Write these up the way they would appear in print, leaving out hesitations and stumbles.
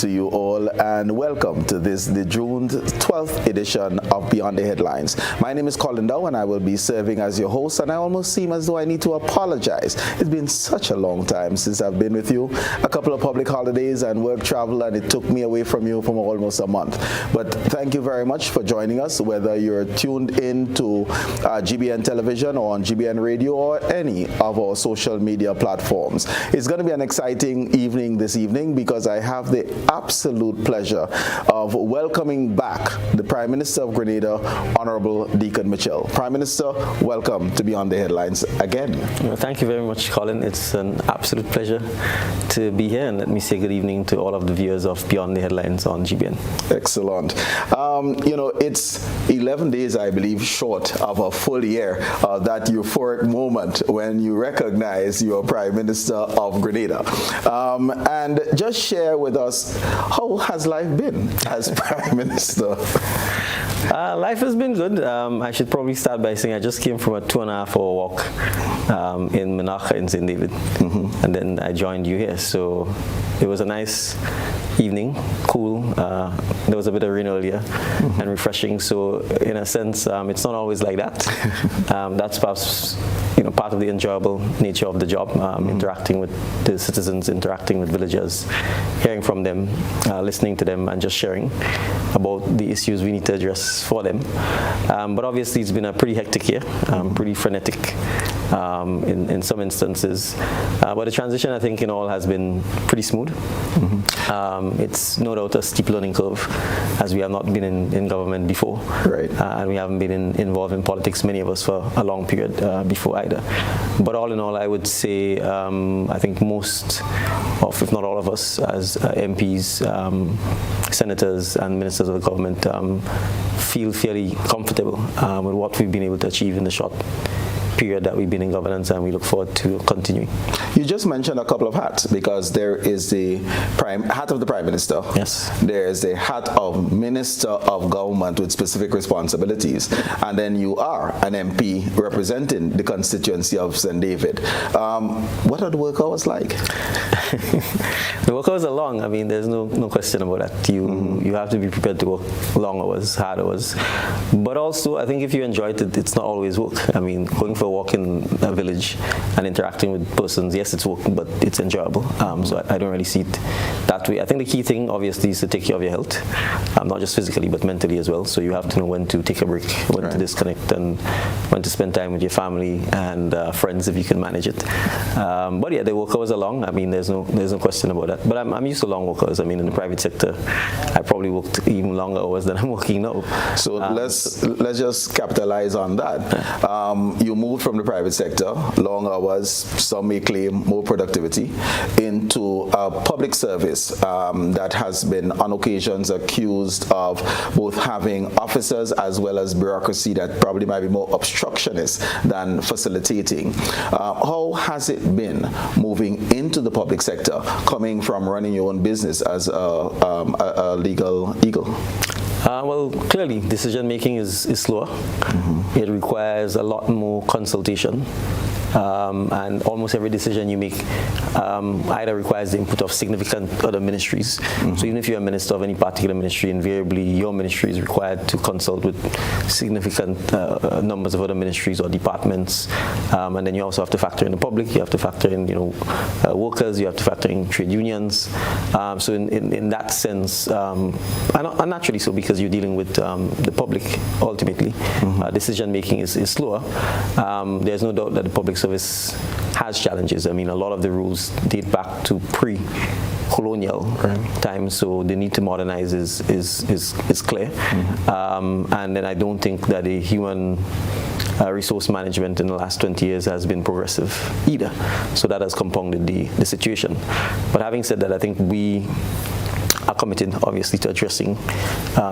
to you all, and welcome to the June 12th edition of Beyond the Headlines. My name is Colin Dowe, and I will be serving as your host, and I almost seem as though I need to apologize. It's been such a long time since I've been with you, a couple of public holidays and work travel, and it took me away from you for almost a month. But thank you very much for joining us, whether you're tuned in to GBN television or on GBN radio or any of our social media platforms. It's going to be an exciting evening this evening because I have the absolute pleasure of welcoming back the Prime Minister of Grenada, Honorable Dickon. Prime Minister, welcome to Beyond the Headlines again. Well, thank you very much, Colin. It's an absolute pleasure to be here, and let me say good evening to all of the viewers of Beyond the Headlines on GBN. Excellent. It's 11 days, I believe, short of a full year, that euphoric moment when you recognize you are Prime Minister of Grenada. And just share with us, how has life been as Prime Minister? Life has been good. I should probably start by saying I just came from a 2.5-hour walk in Menaka in St. David, and then I joined you here. So it was a nice evening, cool. There was a bit of rain earlier and refreshing. So in a sense, it's not always like that. That's perhaps part of the enjoyable nature of the job, interacting with the citizens, interacting with villagers, hearing from them, listening to them, and just sharing about the issues we need to address for them. But obviously it's been a pretty hectic year, pretty frenetic in some instances. But the transition, I think, in all has been pretty smooth. It's no doubt a steep learning curve, as we have not been in government before. Right. And we haven't been involved in politics, many of us, for a long period before either. But all in all, I would say I think most of, if not all of us, as MPs, senators and ministers of the government feel fairly comfortable with what we've been able to achieve in the short period that we've been in governance, and we look forward to continuing. You just mentioned a couple of hats, because there is the hat of the Prime Minister. Yes. There is the hat of Minister of Government with specific responsibilities, and then you are an MP representing the constituency of St. David. What are the work hours like? The work hours are long. I mean, there's no question about that. You have to be prepared to work long hours, hard hours. But also, I think if you enjoy it, it's not always work. I mean, going for a walk in a village and interacting with persons, yes, it's work, but it's enjoyable. So I don't really see it that way. I think the key thing, obviously, is to take care of your health, not just physically, but mentally as well. So you have to know when to take a break, when to disconnect, and when to spend time with your family and friends if you can manage it. But yeah, the work hours are long. I mean, there's no question about that. But I'm used to long work hours. I mean, in the private sector, I probably worked even longer hours than I'm working now. So let's just capitalize on that. You moved from the private sector, long hours, some may claim more productivity, into a public service that has been on occasions accused of both having officers as well as bureaucracy that probably might be more obstructionist than facilitating. How has it been moving into the public sector, coming from running your own business as a legal eagle? Well, clearly, decision-making is slower. It requires a lot more consultation. And almost every decision you make either requires the input of significant other ministries. So even if you're a minister of any particular ministry, invariably your ministry is required to consult with significant numbers of other ministries or departments. And then you also have to factor in the public, you have to factor in workers, you have to factor in trade unions. So in that sense, and naturally so, because you're dealing with the public ultimately, decision making is slower. There's no doubt that the public service has challenges. I mean, a lot of the rules date back to pre-colonial times, so the need to modernize is clear. And then I don't think that the human resource management in the last 20 years has been progressive either. So that has compounded the situation. But having said that, I think we are committed, obviously, to addressing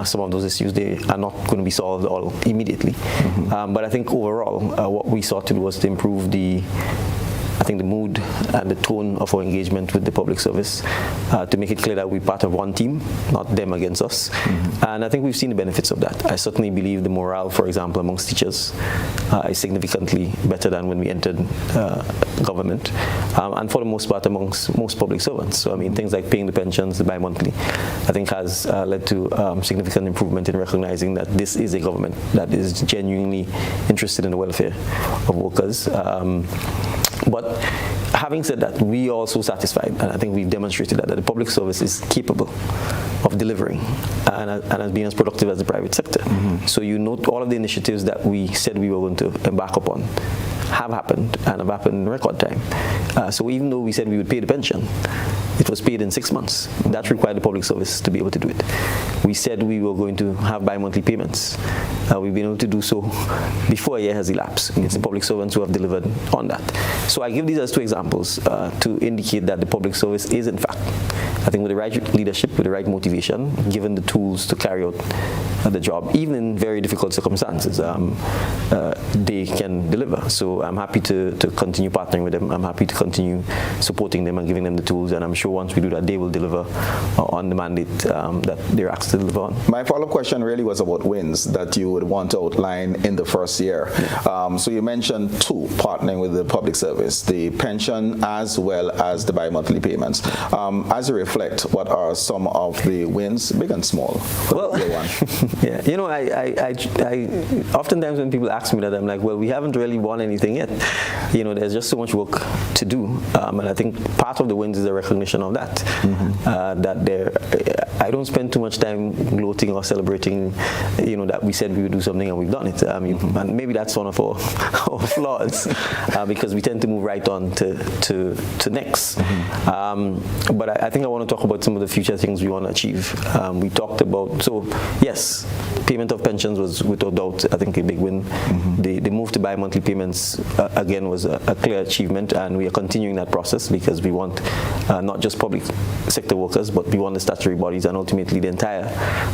some of those issues. They are not going to be solved all immediately. But I think overall, what we sought to do was to improve the I think, the mood and the tone of our engagement with the public service to make it clear that we're part of one team, not them against us. And I think we've seen the benefits of that. I certainly believe the morale, for example, amongst teachers is significantly better than when we entered government, and for the most part amongst most public servants. So I mean, things like paying the pensions bi-monthly, I think has led to significant improvement in recognizing that this is a government that is genuinely interested in the welfare of workers. But having said that, we are also satisfied, and I think we've demonstrated that the public service is capable of delivering and has been as productive as the private sector. So you note all of the initiatives that we said we were going to embark upon have happened, and have happened in record time. So even though we said we would pay the pension, it was paid in 6 months. That required the public service to be able to do it. We said we were going to have bi-monthly payments. We've been able to do so before a year has elapsed. It's the public servants who have delivered on that. So I give these as two examples to indicate that the public service is, in fact, I think with the right leadership, with the right motivation, given the tools to carry out the job, even in very difficult circumstances, they can deliver. So I'm happy to continue partnering with them. I'm happy to continue supporting them and giving them the tools, and I'm sure once we do that, they will deliver on the mandate that they're asked to deliver on. My follow-up question really was about wins that you would want to outline in the first year. So you mentioned two, partnering with the public service, the pension as well as the bi-monthly payments. As you reflect, what are some of the wins, big and small? Well, yeah, you know, I oftentimes when people ask me that, I'm like, well, we haven't really won anything yet. You know, there's just so much work to do, and I think part of the wins is a recognition of that. I don't spend too much time gloating or celebrating, you know, that we said we would do something and we've done it. And maybe that's one of our flaws, because we tend to move right on to next. But I think I want to talk about some of the future things we want to achieve. We talked about, so yes, payment of pensions was without doubt, I think, a big win. The move to bi-monthly payments, again, was a clear achievement, and we are continuing that process because we want not just public sector workers, but we want the statutory bodies and ultimately the entire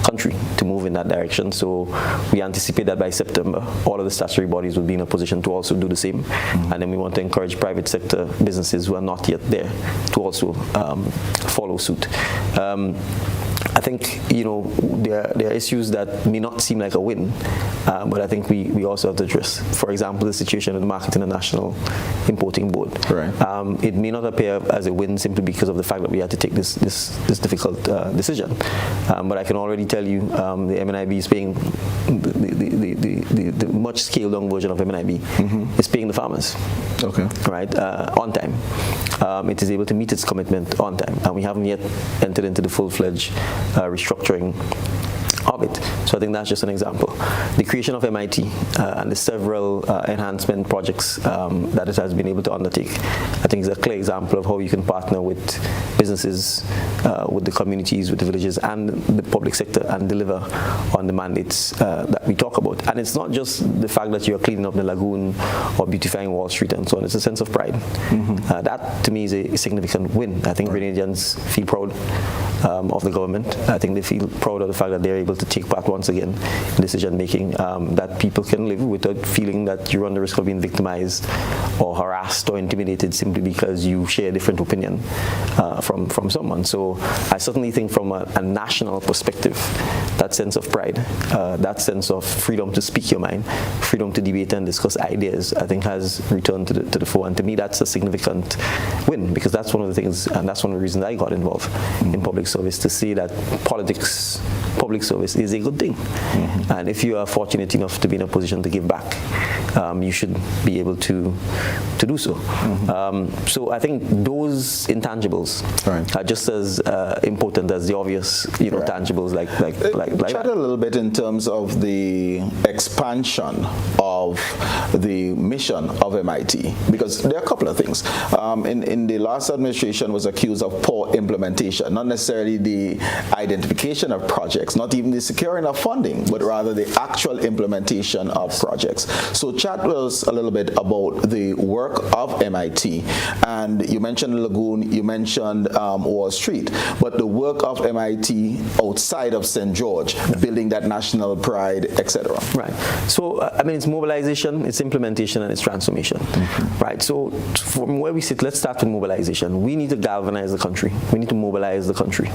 country to move in that direction. So we anticipate that by September, all of the statutory bodies will be in a position to also do the same. And then we want to encourage private sector businesses who are not yet there to also follow suit. I think, you know, there are issues that may not seem like a win, but I think we also have to address. For example, the situation with the Market International Importing Board. Right. It may not appear as a win simply because of the fact that we had to take this difficult decision. But I can already tell you the MNIB is paying, the much scaled down version of MNIB is paying the farmers. Okay. Right, on time. It is able to meet its commitment on time, and we haven't yet entered into the full-fledged restructuring of it. So I think that's just an example. The creation of MIT and the several enhancement projects that it has been able to undertake, I think is a clear example of how you can partner with businesses, with the communities, with the villages, and the public sector, and deliver on the mandates that we talk about. And it's not just the fact that you are cleaning up the lagoon or beautifying Wall Street and so on. It's a sense of pride. That, to me, is a significant win. I think Grenadians feel proud of the government. I think they feel proud of the fact that they're able to take part once again in decision making, that people can live without feeling that you run the risk of being victimized or harassed or intimidated simply because you share a different opinion from someone. So I certainly think from a national perspective, that sense of pride, that sense of freedom to speak your mind, freedom to debate and discuss ideas, I think has returned to the fore. And to me, that's a significant win, because that's one of the things, and that's one of the reasons I got involved in public service, to see that public service is a good thing. And if you are fortunate enough to be in a position to give back, you should be able to do so. So I think those intangibles are just as important as the obvious, tangibles like Chat a little bit in terms of the expansion of the mission of MIT, because there are a couple of things. In the last administration was accused of poor implementation, not necessarily the identification of projects, not even the securing of funding, but rather the actual implementation of projects. So chat with us a little bit about the work of MIT. And you mentioned the lagoon, you mentioned Wall Street, but the work of MIT outside of St. George, building that national pride, etc. Right. So, I mean, it's mobilization, it's implementation, and it's transformation. Right. So, from where we sit, let's start with mobilization. We need to galvanize the country. We need to mobilize the country.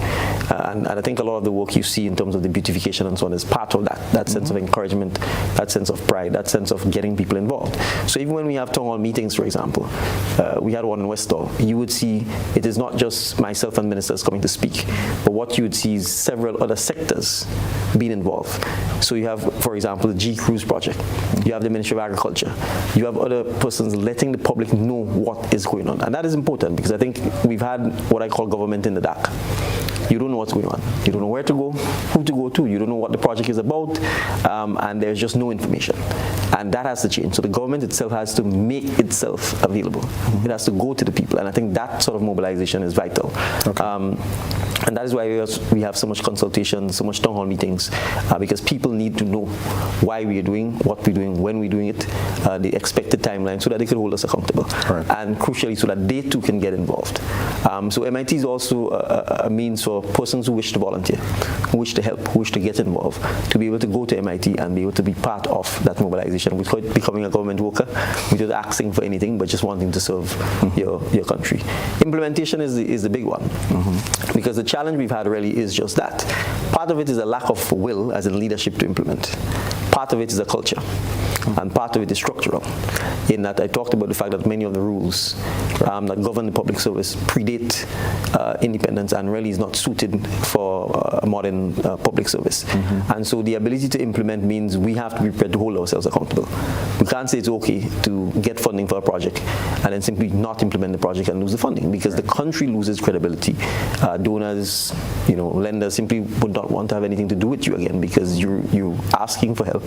And I think a lot of the work you see in terms of the beautification and so on is part of that sense of encouragement, that sense of pride, that sense of getting people involved. So even when we have town hall meetings, for example, we had one in West Dowe, you would see it is not just myself and ministers coming to speak, but what you would see is several other sectors being involved. So you have, for example, the G Cruise project. You have the Ministry of Agriculture. You have other persons letting the public know what is going on. And that is important because I think we've had what I call government in the dark. You don't know what's going on. You don't know where to go, who to go to. You don't know what the project is about, and there's just no information. And that has to change. So the government itself has to make itself available. It has to go to the people, and I think that sort of mobilization is vital. Okay. And that is why we have so much consultation, so much town hall meetings, because people need to know why we are doing what we're doing, when we're doing it, the expected timeline, so that they can hold us accountable. Right. And crucially, so that they too can get involved. So MIT is also a means for persons who wish to volunteer, who wish to help, who wish to get involved, to be able to go to MIT and be able to be part of that mobilization without becoming a government worker, without asking for anything, but just wanting to serve your country. Implementation is the big one, because the challenge we've had really is just that. Part of it is a lack of will as in leadership to implement. Part of it is a culture, and part of it is structural, in that I talked about the fact that many of the rules that govern the public service predate independence and really is not suited for a modern public service. And so the ability to implement means we have to be prepared to hold ourselves accountable. We can't say it's okay to get funding for a project and then simply not implement the project and lose the funding, because the country loses credibility. Donors, lenders simply would not want to have anything to do with you again, because you're asking for help,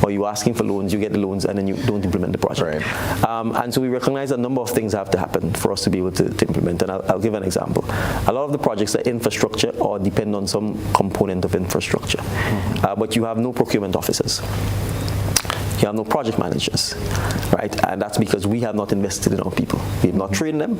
or you're asking for loans, you get the loans, and then you don't implement the project. Right. And so we recognize a number of things have to happen for us to be able to implement, and I'll give an example. A lot of the projects are infrastructure or depend on some component of infrastructure, but you have no procurement officers. You have no project managers, right? And that's because we have not invested in our people. We have not trained them.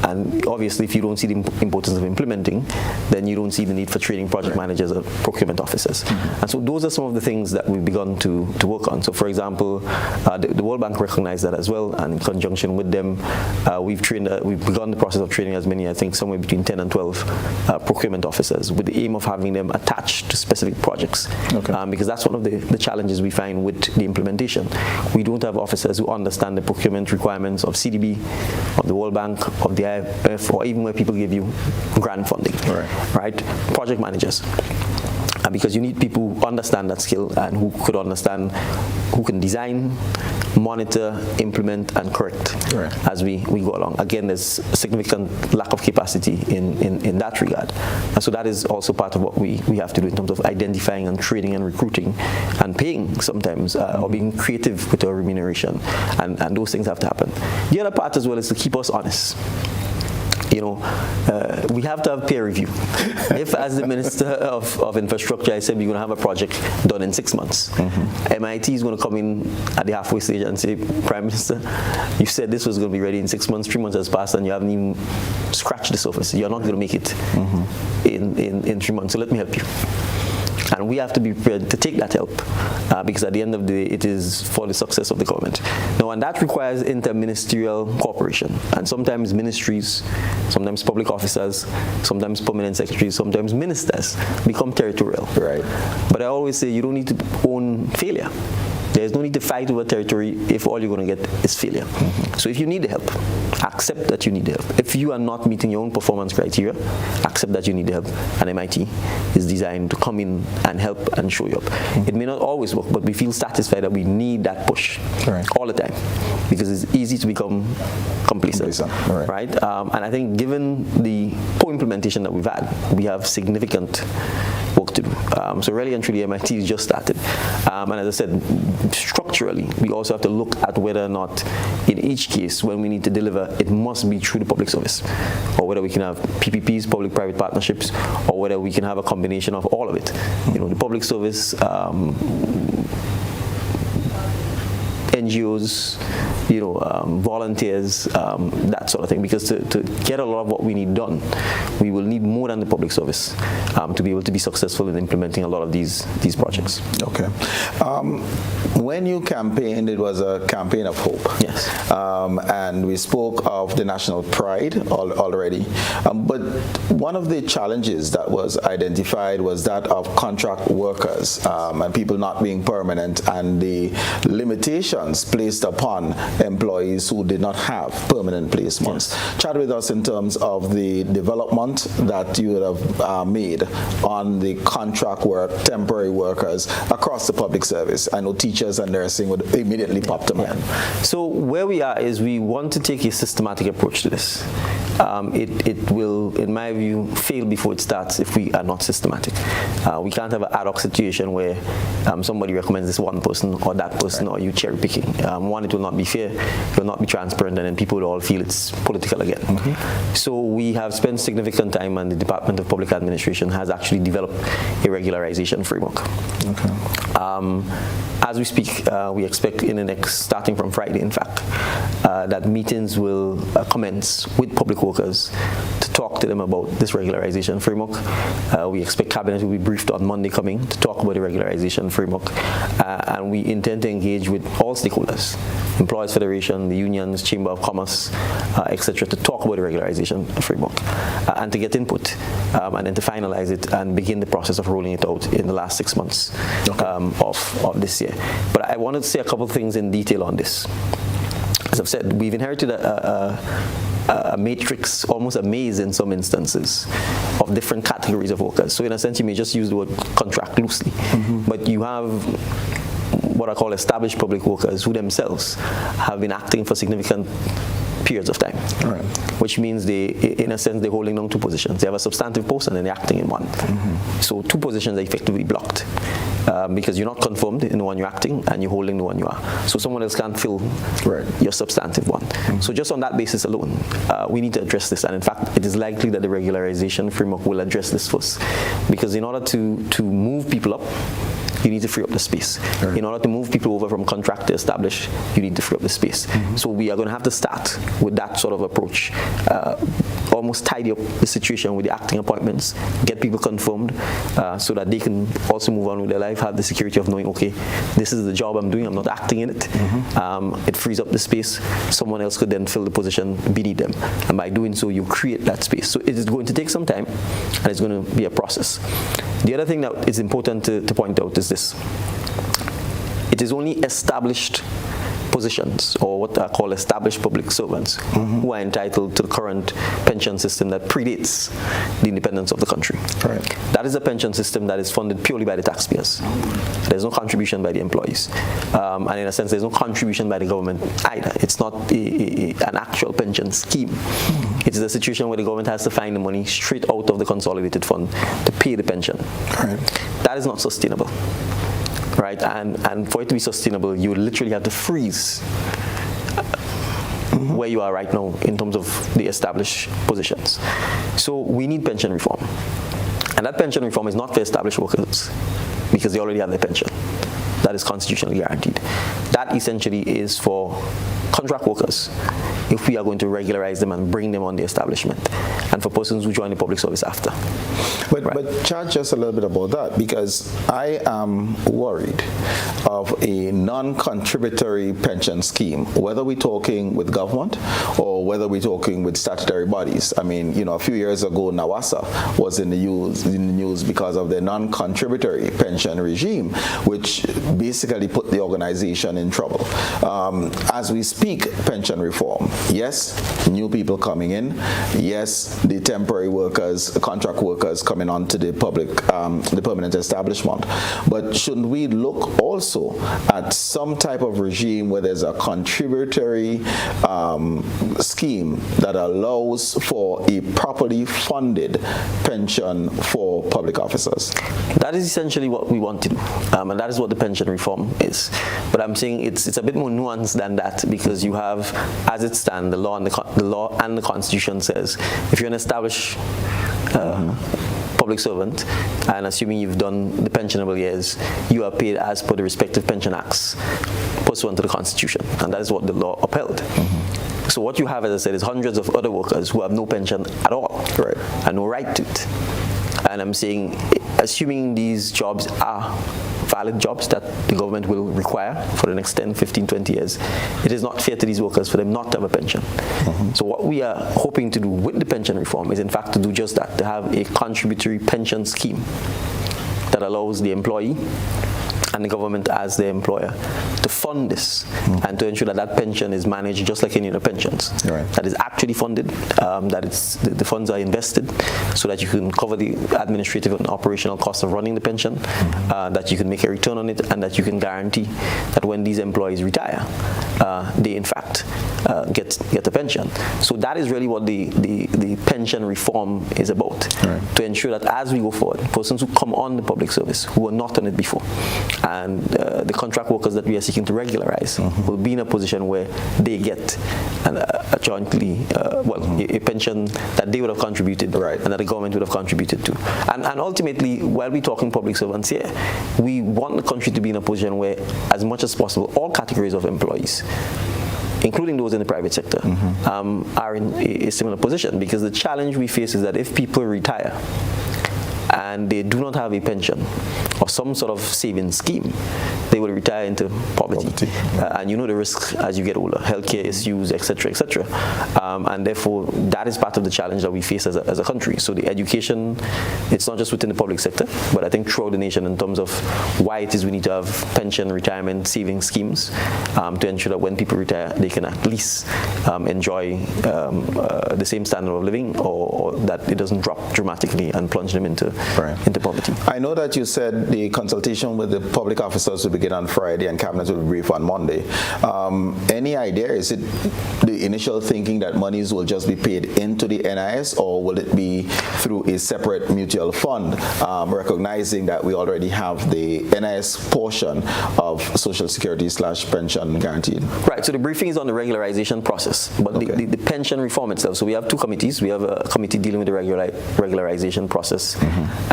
And obviously, if you don't see the importance of implementing, then you don't see the need for training project managers or procurement officers. And so those are some of the things that we've begun to work on. So for example, the World Bank recognized that as well, and in conjunction with them, we've begun the process of training as many, I think somewhere between 10 and 12 procurement officers, with the aim of having them attached to specific projects. Okay. Because that's one of the challenges we find with the implementation. We don't have officers who understand the procurement requirements of CDB, of the World Bank, of the IMF, or even where people give you grant funding. Right? Project managers. Because you need people who understand that skill and who can design, monitor, implement, and correct as we go along. Again, there's a significant lack of capacity in that regard. And so that is also part of what we have to do in terms of identifying and training and recruiting and paying sometimes, or being creative with our remuneration. And those things have to happen. The other part as well is to keep us honest. We have to have peer review. If, as the Minister of Infrastructure, I said we're going to have a project done in 6 months, MIT is going to come in at the halfway stage and say, Prime Minister, you said this was going to be ready in 6 months, 3 months has passed, and you haven't even scratched the surface. You're not going to make it in 3 months, so let me help you. And we have to be prepared to take that help, because at the end of the day, it is for the success of the government. Now, and that requires interministerial cooperation. And sometimes ministries, sometimes public officers, sometimes permanent secretaries, sometimes ministers become territorial. Right. But I always say you don't need to own failure. There's no need to fight over territory if all you're going to get is failure. So if you need the help, accept that you need the help. If you are not meeting your own performance criteria, accept that you need the help. And MIT is designed to come in and help and show you up. It may not always work, but we feel satisfied that we need that push all the time, because it's easy to become complacent. Right? And I think given the poor implementation that we've had, we have significant work to do. So really and truly, MIT is just started. And as I said, structurally, we also have to look at whether or not in each case, when we need to deliver, it must be through the public service, or whether we can have PPPs, public-private partnerships, or whether we can have a combination of all of it. The public service, NGOs, volunteers, that sort of thing. Because to get a lot of what we need done, we will need more than the public service to be able to be successful in implementing a lot of these projects. Okay. When you campaigned, it was a campaign of hope. Yes. And we spoke of the national pride already. But one of the challenges that was identified was that of contract workers and people not being permanent, and the limitations placed upon employees who did not have permanent placements. Yes. Chat with us in terms of the development that you would have made on the contract work, temporary workers across the public service. I know teachers and nursing would immediately pop to mind. So where we are is we want to take a systematic approach to this. It will, in my view, fail before it starts if we are not systematic. We can't have an ad hoc situation where somebody recommends this one person or that person, or you cherry picking. One, it will not be fair, it will not be transparent, and then people will all feel it's political again. Mm-hmm. So we have spent significant time, and the Department of Public Administration has actually developed a regularization framework. Okay. As we speak, we expect in the next, starting from Friday, in fact, that meetings will commence with public workers to talk to them about this regularization framework. We expect Cabinet will be briefed on Monday coming to talk about the regularization framework, and we intend to engage with all stakeholders, Employers Federation, the unions, Chamber of Commerce, etc., to talk about the regularization framework and to get input, and then to finalize it and begin the process of rolling it out in the last 6 months of this year. But I wanted to say a couple of things in detail on this. As I've said, we've inherited a matrix, almost a maze in some instances, of different categories of workers. So in a sense, you may just use the word contract loosely, but you have what I call established public workers who themselves have been acting for significant periods of time, right, which means they, in a sense, they're holding on to positions. They have a substantive post and then they're acting in one. So 2 positions are effectively blocked because you're not confirmed in the one you're acting and you're holding the one you are. So someone else can't fill your substantive one. So just on that basis alone, we need to address this. And in fact, it is likely that the regularization framework will address this first, because in order to move people up, you need to free up the space. Right. In order to move people over from contract to established, you need to free up the space. So we are going to have to start with that sort of approach, almost tidy up the situation with the acting appointments, get people confirmed so that they can also move on with their life, have the security of knowing, okay, this is the job I'm doing, I'm not acting in it. It frees up the space. Someone else could then fill the position beneath them. And by doing so, you create that space. So it is going to take some time, and it's going to be a process. The other thing that is important to point out is this. It is only established positions, or what I call established public servants, who are entitled to the current pension system that predates the independence of the country. Right. That is a pension system that is funded purely by the taxpayers. There's no contribution by the employees. And in a sense, there's no contribution by the government either. It's not an actual pension scheme. It is a situation where the government has to find the money straight out of the consolidated fund to pay the pension. Right. That is not sustainable. Right, and for it to be sustainable, you literally have to freeze where you are right now in terms of the established positions. So we need pension reform, and that pension reform is not for established workers because they already have their pension. That is constitutionally guaranteed. That essentially is for contract workers, if we are going to regularize them and bring them on the establishment, and for persons who join the public service after. But chat just a little bit about that, because I am worried of a non-contributory pension scheme, whether we're talking with government or whether we're talking with statutory bodies. I mean, a few years ago, NAWASA was in the news because of the non-contributory pension regime, which basically put the organization in trouble. As we speak, pension reform, yes, new people coming in, yes, the temporary workers, contract workers coming on to the public, the permanent establishment, but shouldn't we look also at some type of regime where there's a contributory scheme that allows for a properly funded pension for public officers? That is essentially what we want to do, and that is what the pension reform is. But I'm saying it's a bit more nuanced than that, because you have, as it stands, the law and the Constitution says if you're an established public servant, and assuming you've done the pensionable years, you are paid as per the respective pension acts pursuant to the Constitution, and that is what the law upheld. So what you have, as I said, is hundreds of other workers who have no pension at all, right, and no right to it. And I'm saying, assuming these jobs are valid jobs that the government will require for the next 10, 15, 20 years, it is not fair to these workers for them not to have a pension. So what we are hoping to do with the pension reform is, in fact, to do just that, to have a contributory pension scheme that allows the employee and the government as the employer to fund this and to ensure that that pension is managed just like any other pensions. Right. That is actually funded, that the funds are invested so that you can cover the administrative and operational costs of running the pension, that you can make a return on it, and that you can guarantee that when these employees retire, they in fact get a pension. So that is really what the pension reform is about, right, to ensure that as we go forward, persons who come on the public service who were not on it before, and the contract workers that we are seeking to regularize will be in a position where they get a jointly, a pension that they would have contributed, right, and that the government would have contributed to. And ultimately, while we're talking public servants here, we want the country to be in a position where, as much as possible, all categories of employees, including those in the private sector, are in a similar position, because the challenge we face is that if people retire and they do not have a pension or some sort of savings scheme, they will retire into poverty. And you know the risk as you get older, healthcare issues, etc., etc. And therefore, that is part of the challenge that we face as a country. So the education, it's not just within the public sector, but I think throughout the nation, in terms of why it is we need to have pension, retirement, saving schemes, to ensure that when people retire, they can at least enjoy the same standard of living, or that it doesn't drop dramatically and plunge them into poverty. I know that you said the consultation with the public officers will begin on Friday and Cabinet will brief on Monday. Any idea, is it the initial thinking that monies will just be paid into the NIS, or will it be through a separate mutual fund, recognizing that we already have the NIS portion of Social Security / pension guaranteed? Right, so the briefing is on the regularization process, but the pension reform itself. So we have two committees. We have a committee dealing with the regularization process,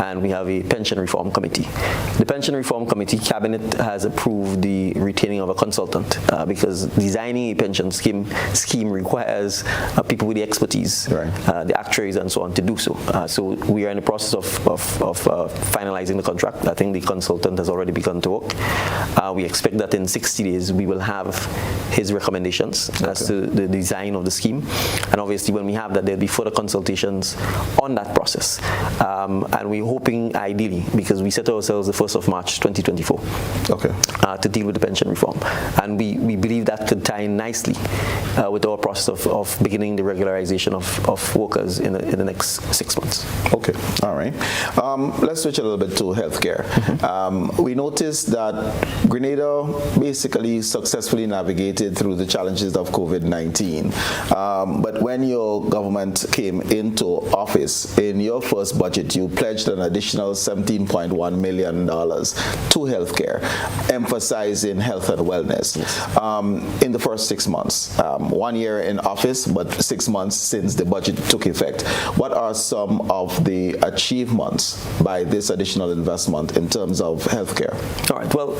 and we have a pension reform committee. The pension reform committee, Cabinet has approved the retaining of a consultant, because designing a pension scheme requires people with the expertise, the actuaries and so on, to do so. So we are in the process of finalizing the contract. I think the consultant has already begun to work. We expect that in 60 days we will have his recommendations as to the design of the scheme. And obviously when we have that, there'll be further consultations on that process. And we're hoping, ideally, because we set ourselves the 1st of March 2024 to deal with the pension reform. And we believe that could tie in nicely with our process of beginning the regularization of workers in the next 6 months. Okay, all right. Let's switch a little bit to healthcare. We noticed that Grenada basically successfully navigated through the challenges of COVID-19. But when your government came into office, in your first budget, you pledged an additional $17.1 million to healthcare, emphasizing health and wellness. In the first 6 months, 1 year in office, but 6 months since the budget took effect, what are some of the achievements by this additional investment in terms of healthcare? All right, well,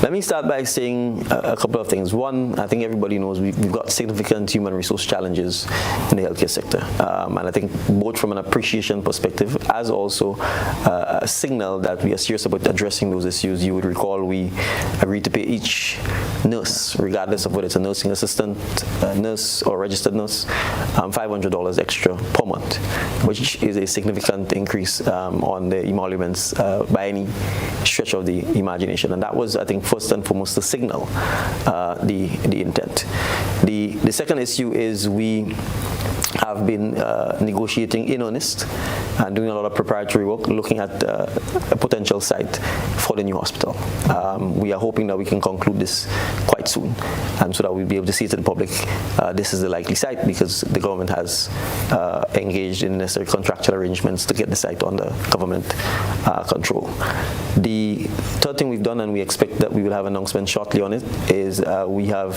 let me start by saying a couple of things. One, I think everybody knows we've got significant human resource challenges in the healthcare sector. And I think both from an appreciation perspective as also a signal that we are serious about addressing those issues. You would recall we agreed to pay each nurse, regardless of whether it's a nursing assistant, a nurse or registered nurse, $500 extra per month, which is a significant increase on the emoluments by any stretch of the imagination. And that was, I think, first and foremost, the signal, the intent. The second issue is we have been negotiating in earnest and doing a lot of preparatory work, looking at a potential site for the new hospital. We are hoping that we can conclude this quite quite soon, so that we'll be able to say to the public, this is the likely site, because the government has engaged in necessary contractual arrangements to get the site under government control. The third thing we've done, and we expect that we will have an announcement shortly on it, is we have,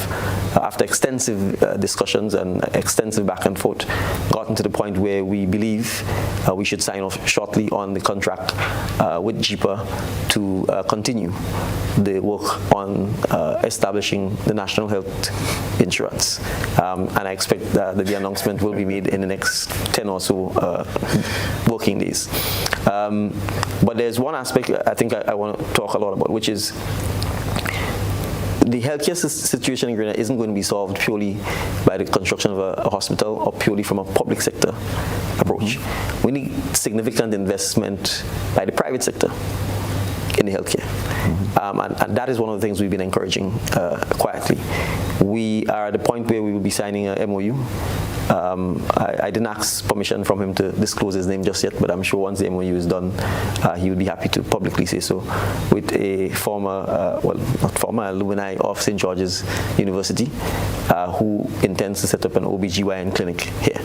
after extensive discussions and extensive back and forth, gotten to the point where we believe we should sign off shortly on the contract with JIPA to continue the work on establishing the national health insurance. And I expect that the announcement will be made in the next 10 or so working days. But there's one aspect I think I want to talk a lot about, which is the healthcare situation in Grenada isn't going to be solved purely by the construction of a hospital or purely from a public sector approach. We need significant investment by the private sector in the healthcare. And that is one of the things we've been encouraging quietly. We are at the point where we will be signing a MOU. I didn't ask permission from him to disclose his name just yet, but I'm sure once the MOU is done, he would be happy to publicly say so, with a former, well, not former, alumni of St. George's University, who intends to set up an OBGYN clinic here.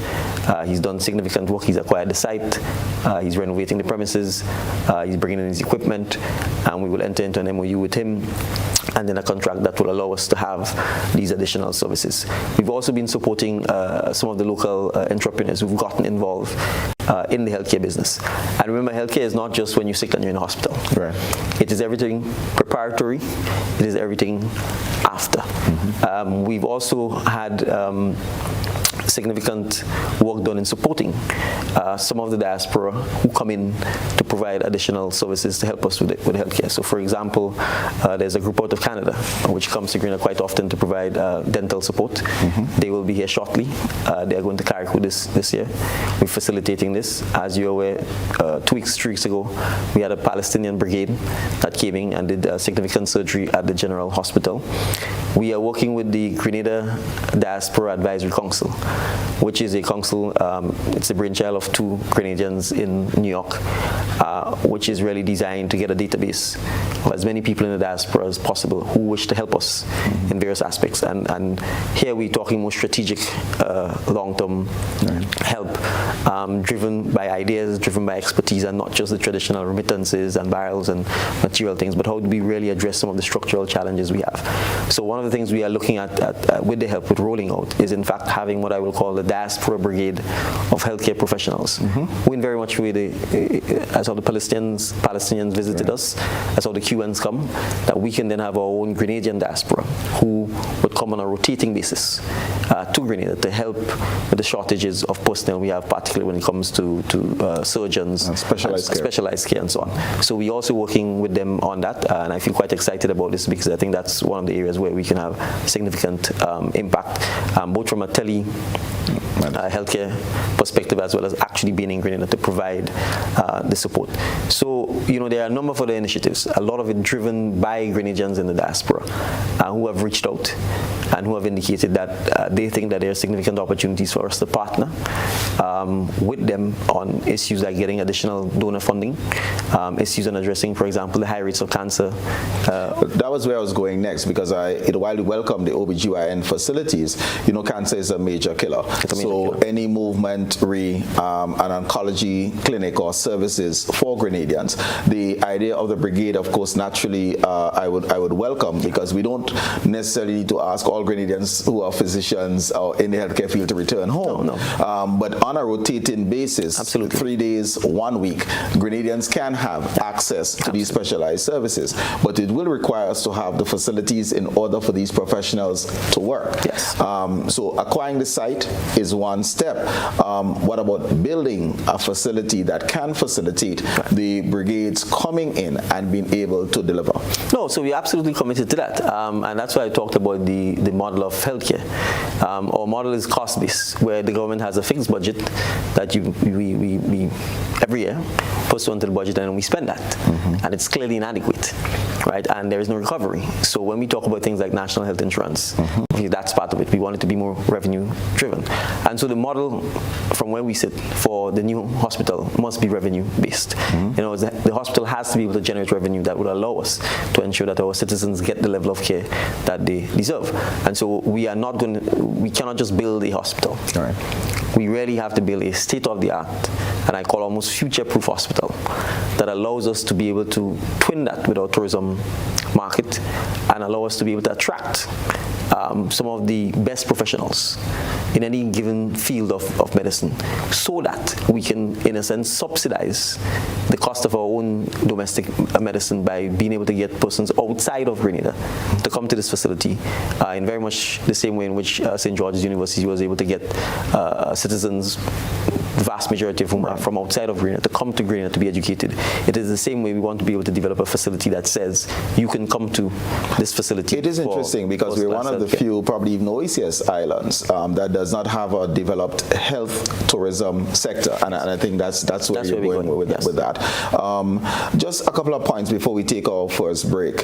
He's done significant work. He's acquired the site. He's renovating the premises. He's bringing in his equipment, and we will enter into an MOU with him, and then a contract that will allow us to have these additional services. We've also been supporting some of the local entrepreneurs who've gotten involved in the healthcare business. And remember, healthcare is not just when you're sick and you're in a hospital. Right. It is everything preparatory. It is everything after. We've also had significant work done in supporting some of the diaspora who come in to provide additional services to help us with healthcare. So, for example, there's a group out of Canada which comes to Grenada quite often to provide dental support. They will be here shortly. They are going to Carriacou this year. We're facilitating this. As you're aware, 3 weeks ago, we had a Palestinian brigade that came in and did significant surgery at the General Hospital. We are working with the Grenada Diaspora Advisory Council, which is a council, it's a brainchild of 2 Grenadians in New York, which is really designed to get a database of as many people in the diaspora as possible who wish to help us in various aspects. And here we're talking more strategic, long-term help, driven by ideas, driven by expertise, and not just the traditional remittances and barrels and material things, but how do we really address some of the structural challenges we have. So one of the things we are looking at with the help with rolling out is, in fact, having what I will call the diaspora brigade of healthcare professionals, who in very much way, as how the Palestinians visited us, as how the Cubans come, that we can then have our own Grenadian diaspora who would come on a rotating basis to Grenada to help with the shortages of personnel we have, particularly when it comes to surgeons, and specialized care and so on. So we're also working with them on that, and I feel quite excited about this because I think that's one of the areas where we can have significant impact, both from a healthcare perspective as well as actually being in Grenada to provide the support. So, there are a number of other initiatives, a lot of it driven by Grenadians in the diaspora who have reached out and who have indicated that they think that there are significant opportunities for us to partner with them on issues like getting additional donor funding, issues on addressing, for example, the high rates of cancer. That was where I was going next, because while we welcome the OBGYN facilities, cancer is a major killer. So any movement an oncology clinic or services for Grenadians, the idea of the brigade, of course, naturally, I would welcome, because we don't necessarily need to ask all Grenadians who are physicians or in the healthcare field to return home. No. But on a rotating basis, absolutely, 3 days, 1 week, Grenadians can have access to these specialized services. But it will require us to have the facilities in order for these professionals to work. Yes. So acquiring the site is one step. What about building a facility that can facilitate the brigades coming in and being able to deliver? No, so we're absolutely committed to that. And that's why I talked about the model of healthcare. Our model is cost-based, where the government has a fixed budget that we every year, pursuant to the budget, and we spend that. And it's clearly inadequate, right? And there is no recovery. So when we talk about things like national health insurance, that's part of it. We want it to be more revenue driven. And so the model from where we sit for the new hospital must be revenue based. You know, the hospital has to be able to generate revenue that would allow us to ensure that our citizens get the level of care that they deserve. And so we cannot just build a hospital. All right. We really have to build a state-of-the-art, and I call almost future-proof hospital that allows us to be able to twin that with our tourism market and allow us to be able to attract some of the best professionals in any given field of medicine, so that we can, in a sense, subsidize the cost of our own domestic medicine by being able to get persons outside of Grenada to come to this facility in very much the same way in which St. George's University was able to get citizens, the vast majority of whom are from outside of Grenada, to come to Grenada to be educated. It is the same way we want to be able to develop a facility that says you can come to this facility. It is interesting because we're one of the few, probably even OECS islands, that does not have a developed health tourism sector, and I think that's where you're going with that. Just a couple of points before we take our first break.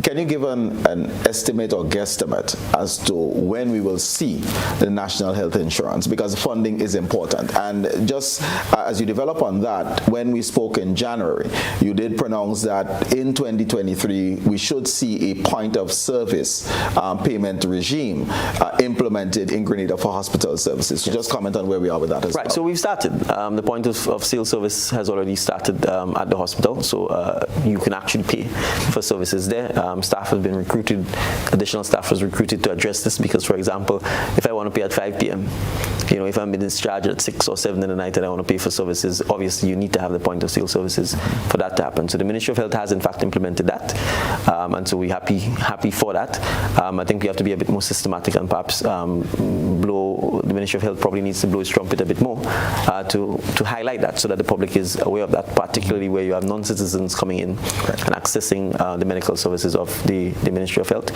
Can you give an estimate or guesstimate as to when we will see the national health insurance? Because funding is important. And just as you develop on that, when we spoke in January, you did pronounce that in 2023 we should see a point of service payment regime implemented in Grenada for hospital services. So just comment on where we are with that as well. Right, so we've started. The point of sale service has already started at the hospital, so you can actually pay for services there. Staff has been recruited, additional staff was recruited to address this, because, for example, if I want to pay at 5 p.m., you know, if I'm discharged at 6 or 7 in the night and I want to pay for services, obviously you need to have the point of sale services for that to happen. So the Ministry of Health has in fact implemented that, and so we're happy for that. I think we have to be a bit more systematic and perhaps the Ministry of Health probably needs to blow its trumpet a bit more to highlight that, so that the public is aware of that, particularly where you have non-citizens coming in and accessing the medical services of the Ministry of Health.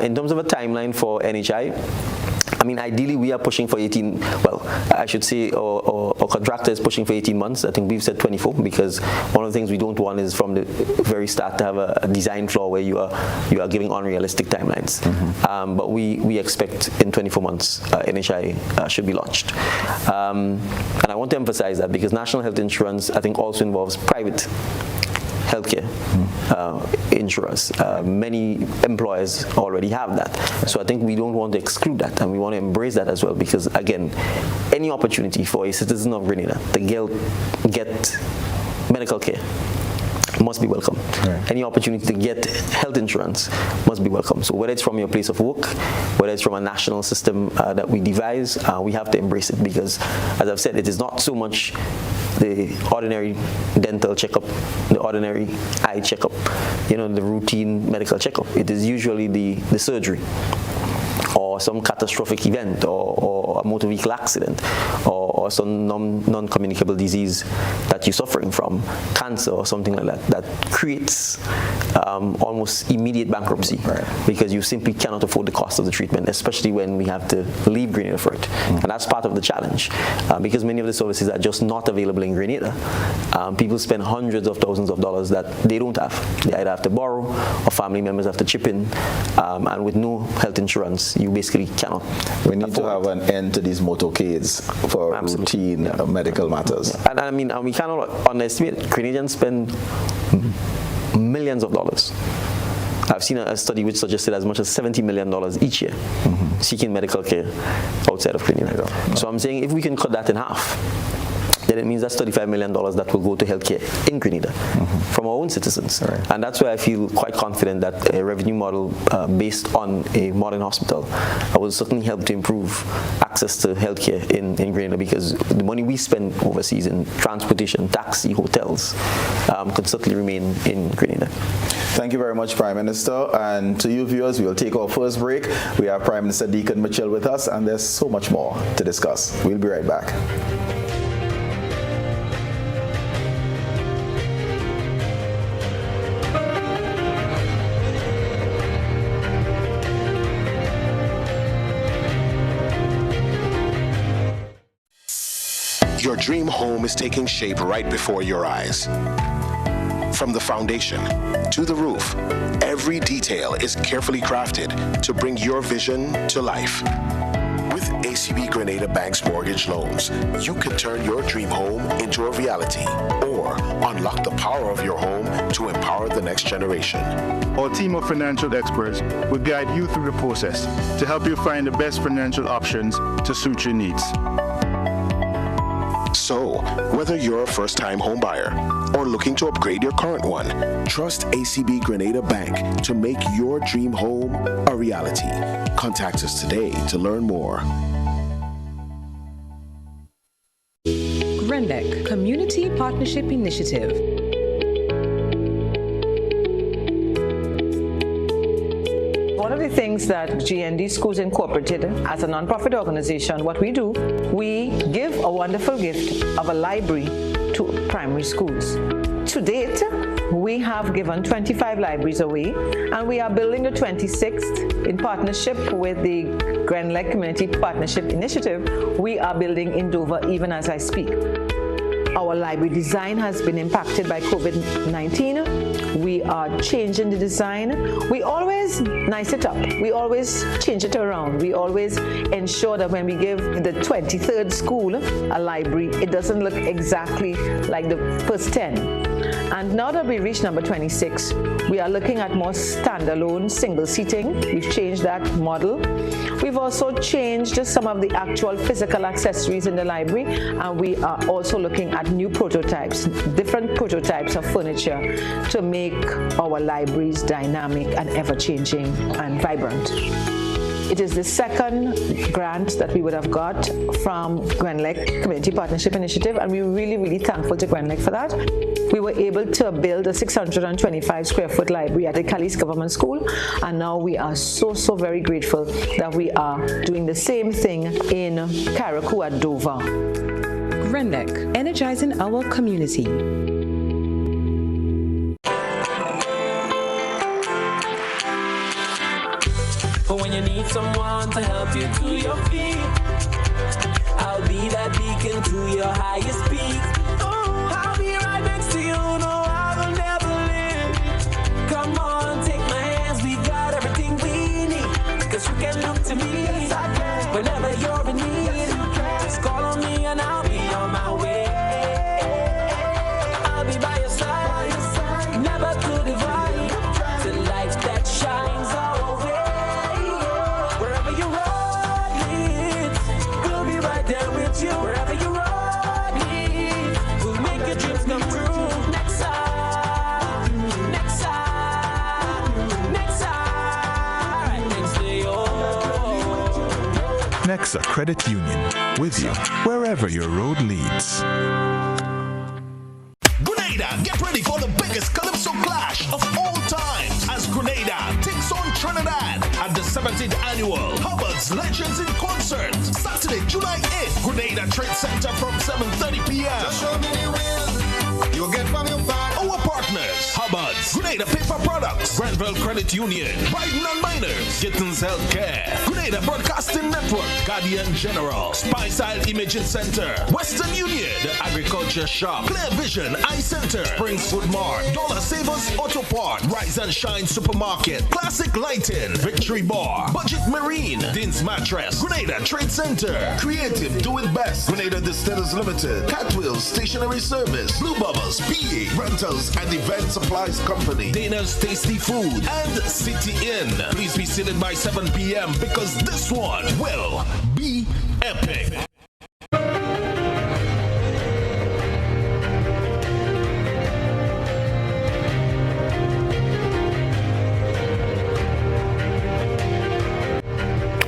In terms of a timeline for NHI, I mean, ideally we are pushing for 18, well, I should say our contractor is pushing for 18 months. I think we've said 24, because one of the things we don't want is from the very start to have a design flaw where you are giving unrealistic timelines. But we expect in 24 months NHI should be launched. And I want to emphasize that, because national health insurance, I think, also involves private healthcare insurers. Many employers already have that. So I think we don't want to exclude that, and we want to embrace that as well, because, again, any opportunity for a citizen of Grenada to get medical care must be welcome. Right. Any opportunity to get health insurance must be welcome. So whether it's from your place of work, whether it's from a national system that we devise, we have to embrace it, because, as I've said, it is not so much the ordinary dental checkup, the ordinary eye checkup, you know, the routine medical checkup. It is usually the surgery, or some catastrophic event, or a motor vehicle accident, or some non-communicable disease that you're suffering from, cancer or something like that, that creates almost immediate bankruptcy, because you simply cannot afford the cost of the treatment, especially when we have to leave Grenada for it. And that's part of the challenge, because many of the services are just not available in Grenada. People spend hundreds of thousands of dollars that they don't have. They either have to borrow, or family members have to chip in, and with no health insurance, you basically cannot. We need to have an end to these motorcades for routine medical matters. And I mean, we cannot underestimate, Grenadians spend millions of dollars. I've seen a study which suggested as much as $70 million each year seeking medical care outside of Grenada. So I'm saying, if we can cut that in half, then it means that's $35 million that will go to healthcare in Grenada from our own citizens. Right. And that's why I feel quite confident that a revenue model based on a modern hospital will certainly help to improve access to healthcare in Grenada, because the money we spend overseas in transportation, taxi, hotels could certainly remain in Grenada. Thank you very much, Prime Minister. And to you viewers, we will take our first break. We have Prime Minister Dickon with us, and there's so much more to discuss. We'll be right back. Your dream home is taking shape right before your eyes. From the foundation to the roof, every detail is carefully crafted to bring your vision to life. With ACB Grenada Bank's mortgage loans, you can turn your dream home into a reality or unlock the power of your home to empower the next generation. Our team of financial experts will guide you through the process to help you find the best financial options to suit your needs. So, whether you're a first-time home buyer or looking to upgrade your current one, trust ACB Grenada Bank to make your dream home a reality. Contact us today to learn more. GRENLEC Community Partnership Initiative. One of the things that GND Schools Incorporated, as a nonprofit organization, what we do, we give a wonderful gift of a library to primary schools. To date, we have given 25 libraries away, and we are building the 26th in partnership with the GRENLEC Community Partnership Initiative. We are building in Dowe even as I speak. Our library design has been impacted by COVID-19. We are changing the design. We always nice it up. We always change it around. We always ensure that when we give the 23rd school a library, it doesn't look exactly like the first 10. And now that we reach number 26, we are looking at more standalone single seating. We've changed that model. We've also changed some of the actual physical accessories in the library, and we are also looking at new prototypes, different prototypes of furniture to make our libraries dynamic and ever-changing and vibrant. It is the second grant that we would have got from GRENLEC Community Partnership Initiative, and we're really, really thankful to GRENLEC for that. We were able to build a 625 square foot library at the Calais Government School, and now we are so very grateful that we are doing the same thing in Carriacou at Dowe. GRENLEC, energizing our community. But when you need someone to help you to your feet, I'll be that beacon to your highest peak. I'll be right next to you, no, I will never leave. Come on, take my hands, we got everything we need. Cause you can look to me whenever you're in need. Just call on me and I'll be on my way. I'll be by your side, never to divide. The light that shines our way. Wherever you road leads, we'll make your dreams come true. Next time, next time, next time, next day, Nexa Credit Union, with you wherever your road leads. Grenada, get ready for the biggest Calypso clash of all time as Grenada takes on Trinidad at the 17th annual Hubbard's Legends in Concert, Saturday, July 8th, Grenada Trade Center from 7:30 p.m. Just show me the will you'll get from your father. Our partners, Hubbard's, Grenada Paper Products, Granville Credit Union, Biden and Miners, Gittins Healthcare, Grenada Broadcasting Network, Guardian General, Spiceside Imaging Center, Western Union, The Agriculture Shop, Clear Vision Eye Center, Springs Food Mart, Dollar Savers Auto Part, Rise and Shine Supermarket, Classic Lighting, Victory Bar, Budget Marine, Dean's Mattress, Grenada Trade Center, Creative Do It Best, Grenada Distillers Limited, Catwheels Stationery Service, Blue Bubbles, PA, Rentals and Event Supplies Company, Dana's Tasty Food, and City Inn. Please be seated by 7 p.m. because this one will be epic.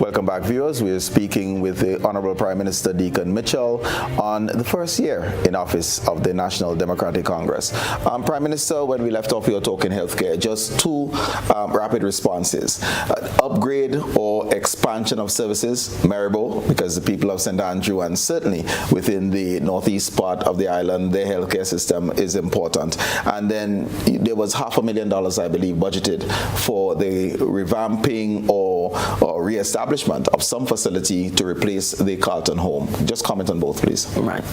Welcome back, viewers. We are speaking with the Honorable Prime Minister Dickon Mitchell on the first year in office of the National Democratic Congress. Prime Minister, when we left off, we were talking healthcare. Just two rapid responses. Upgrade or expansion of services, Maribo, because the people of St. Andrew and certainly within the northeast part of the island, their healthcare system is important. And then there was $500,000, I believe, budgeted for the revamping or or re-establishment of some facility to replace the Carlton home. Just comment on both, please. Right.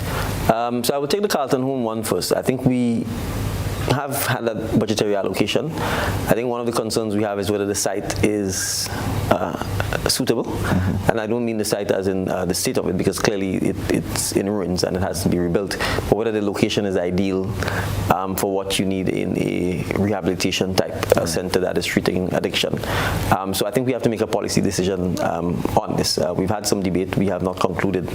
So I would take the Carlton home one first. I think we have had that budgetary allocation. I think one of the concerns we have is whether the site is suitable, and I don't mean the site as in the state of it, because clearly it's in ruins and it has to be rebuilt, but whether the location is ideal for what you need in a rehabilitation type center that is treating addiction. So I think we have to make a policy decision on this. We've had some debate, we have not concluded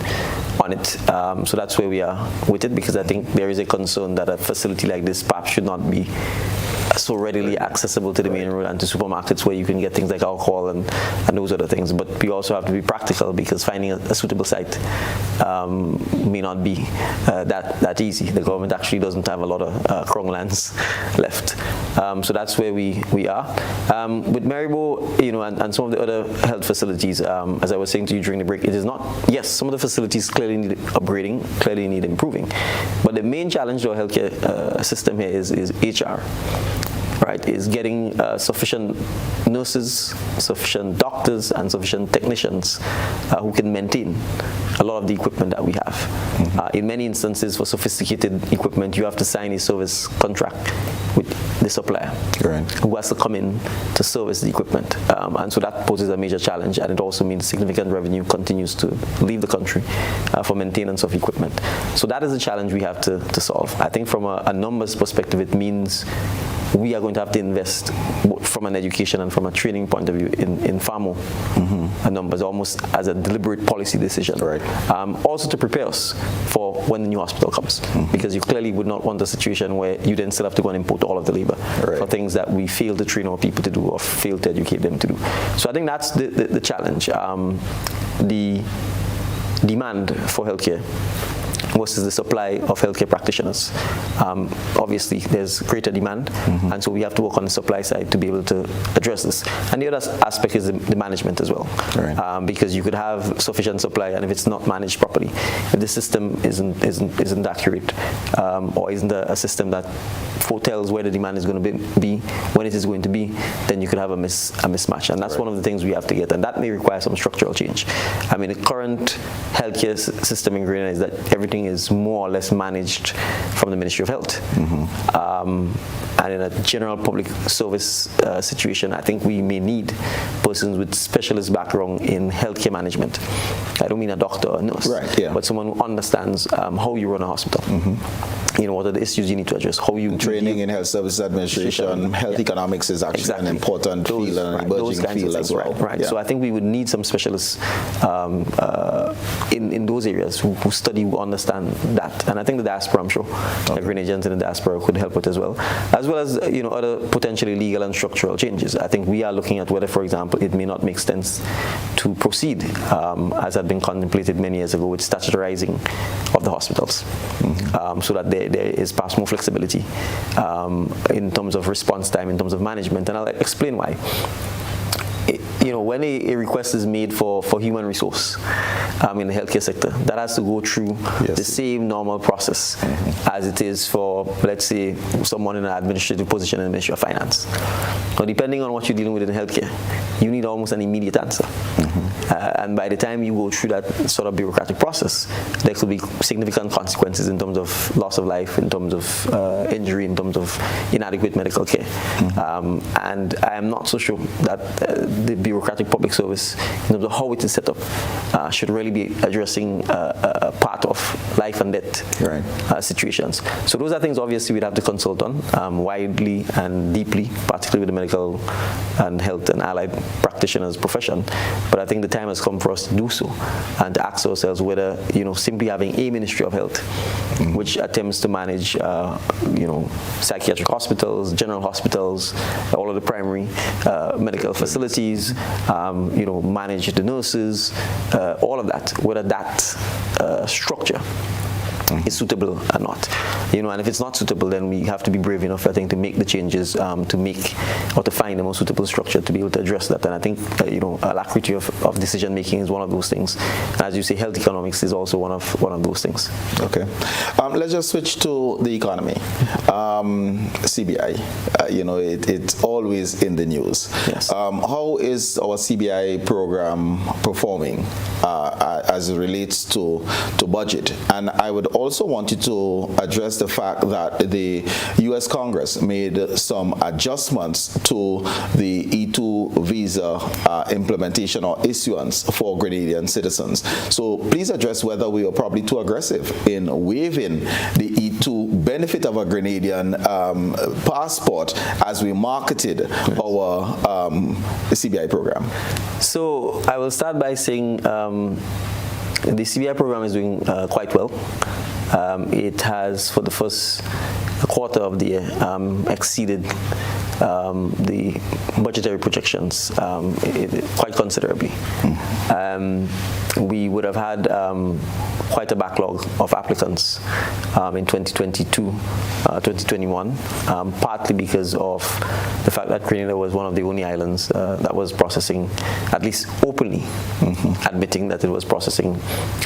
on it, so that's where we are with it, because I think there is a concern that a facility like this perhaps should not be so readily accessible to the main road and to supermarkets where you can get things like alcohol and those other things. But we also have to be practical, because finding a suitable site may not be that easy. The government actually doesn't have a lot of Krong lands left. So that's where we are. With Maribor, and some of the other health facilities, as I was saying to you during the break, it is not, yes, some of the facilities clearly need upgrading, clearly need improving. But the main challenge to our healthcare system here is HR. Right, is getting sufficient nurses, sufficient doctors, and sufficient technicians who can maintain a lot of the equipment that we have. In many instances, for sophisticated equipment, you have to sign a service contract with the supplier, who has to come in to service the equipment. And so that poses a major challenge, and it also means significant revenue continues to leave the country for maintenance of equipment. So that is a challenge we have to solve. I think from a numbers perspective, it means we are going to have to invest from an education and from a training point of view in far more numbers, almost as a deliberate policy decision. Also to prepare us for when the new hospital comes, because you clearly would not want a situation where you then still have to go and import all of the labor for things that we fail to train our people to do or fail to educate them to do. So I think that's the challenge. The demand for healthcare versus the supply of healthcare practitioners. Obviously, there's greater demand, and so we have to work on the supply side to be able to address this. And the other aspect is the management as well, because you could have sufficient supply, and if it's not managed properly, if the system isn't accurate, or isn't a system that foretells where the demand is going to be when it is going to be, then you could have a mismatch, and that's one of the things we have to get, and that may require some structural change. I mean, the current healthcare system in Grenada is that everything is more or less managed from the Ministry of Health. And in a general public service situation, I think we may need persons with specialist background in healthcare management. I don't mean a doctor or a nurse, but someone who understands how you run a hospital. What are the issues you need to address? How you training in health services administration, health economics is actually an important field and an emerging field as well. So I think we would need some specialists in those areas who study, who understand that. And I think the diaspora, I'm sure, the Grenadians in the diaspora could help with as well as other potentially legal and structural changes. I think we are looking at whether, for example, it may not make sense to proceed, as had been contemplated many years ago, with statutorizing of the hospitals, so that there is perhaps more flexibility in terms of response time, in terms of management, and I'll explain why. When a request is made for human resource in the healthcare sector, that has to go through the same normal process as it is for, let's say, someone in an administrative position in the Ministry of Finance. Now, depending on what you're dealing with in healthcare, you need almost an immediate answer. And by the time you go through that sort of bureaucratic process, there could be significant consequences in terms of loss of life, in terms of injury, in terms of inadequate medical care. And I am not so sure that the bureaucratic public service, in terms of how it is set up, should really be addressing a part of life and death situations. So those are things obviously we'd have to consult on widely and deeply, particularly with the medical and health and allied practitioners profession. But I think the time has come for us to do so and to ask ourselves whether simply having a Ministry of Health which attempts to manage psychiatric hospitals, general hospitals, all of the primary medical facilities, manage the nurses, all of that, whether that structure is suitable or not. And if it's not suitable, then we have to be brave enough, I think, to make the changes, to find the most suitable structure to be able to address that. And I think, alacrity of decision making is one of those things. And as you say, health economics is also one of those things. Okay. Let's just switch to the economy. CBI, it's always in the news. Yes. How is our CBI program performing as it relates to budget? And I would also want you to address the fact that the U.S. Congress made some adjustments to the E2 visa implementation or issuance for Grenadian citizens. So please address whether we were probably too aggressive in waiving the E2 benefit of a Grenadian passport as we marketed our CBI program. So I will start by saying the CBI program is doing quite well. It has, for the first quarter of the year, exceeded the budgetary projections quite considerably. We would have had quite a backlog of applicants in 2022, 2021, partly because of the fact that Grenada was one of the only islands that was processing, at least openly, admitting that it was processing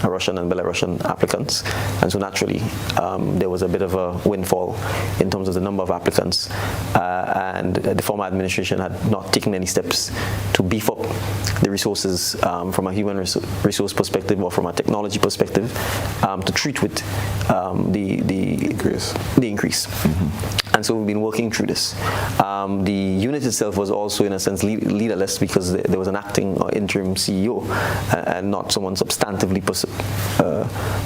Russian and Belarusian applicants. And so naturally, there was a bit of a windfall in terms of the number of applicants, and the former administration had not taken any steps to beef up the resources from a human resource perspective or from a technology perspective to treat with the increase. And so we've been working through this. The unit itself was also, in a sense, leaderless because there was an acting or interim CEO and not someone substantively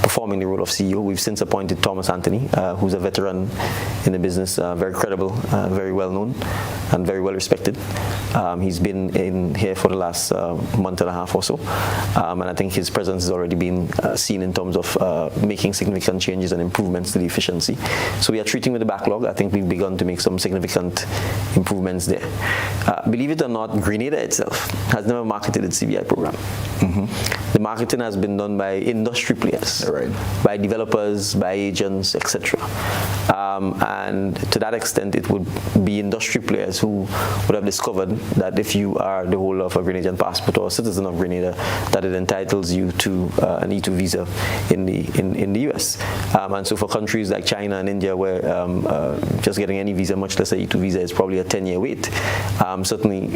performing the role of CEO. We've since appointed Thomas Anthony, who's a veteran in the business, very credible, very well known, and very well respected. He's been in here for the last month and a half or so, and I think his presence has already been seen in terms of making significant changes and improvements to the efficiency. So we are treating with the backlog. I think we've begun to make some significant improvements there. Believe it or not, Grenada itself has never marketed its CBI program. The marketing has been done by industry players, by developers, by agents, etc. And to that extent, it would be industry players who would have discovered that if you are the holder of a Grenadian passport or a citizen of Grenada, that it entitles you to an E2 visa in the US. And so for countries like China and India, where just getting any visa, much less an E2 visa, is probably a 10-year wait, certainly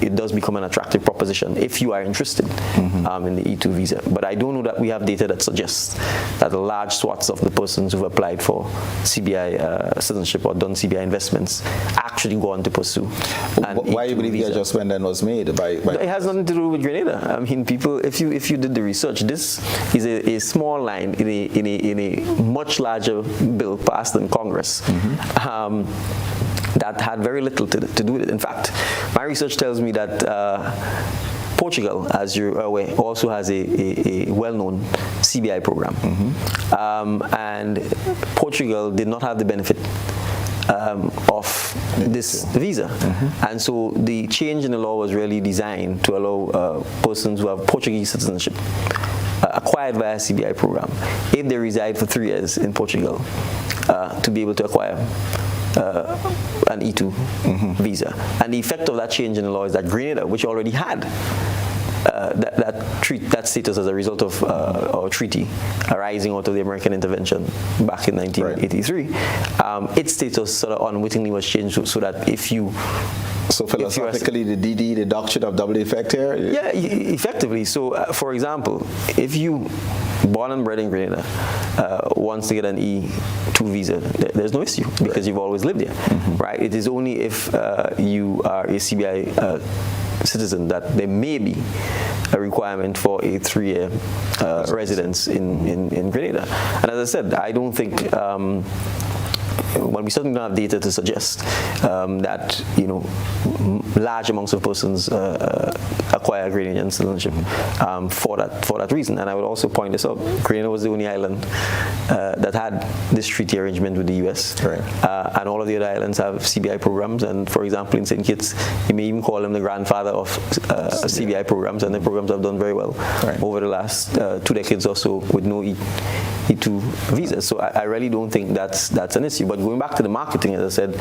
it does become an attractive proposition if you are interested in the E2 visa. But I don't know that we have data that suggests that large swaths of the persons who've applied for CBI citizenship or done CBI investments actually go on to pursue. Why do you believe the adjustment then was made? It has nothing to do with Grenada. I mean, people, if you did the research, this is a small line in a much larger bill passed in Congress. That had very little to do with it. In fact, my research tells me that Portugal, as you're aware, also has a well-known CBI program. And Portugal did not have the benefit of this visa. And so the change in the law was really designed to allow persons who have Portuguese citizenship acquired via CBI program, if they reside for 3 years in Portugal, to be able to acquire an E2 visa. And the effect of that change in the law is that Grenada, which already had that status as a result of our treaty arising out of the American intervention back in 1983, its status sort of unwittingly was changed so that if you... So philosophically, the DD deduction of double effect here? Yeah, effectively. So, for example, if you born and bred in Grenada wants to get an E2 visa, there's no issue because you've always lived here, right? It is only if you are a CBI citizen that there may be a requirement for a 3-year residence in Grenada. And as I said, I don't think... well, we certainly don't have data to suggest that large amounts of persons acquire Grenadian citizenship for that reason. And I would also point this out: Grenada was the only island that had this treaty arrangement with the U.S. Right. And all of the other islands have CBI programs. And for example, in St. Kitts, you may even call him the grandfather of CBI programs, and the programs have done very well over the last 2 decades or so with no E2 visas. So I really don't think that's an issue. But going back to the marketing, as I said,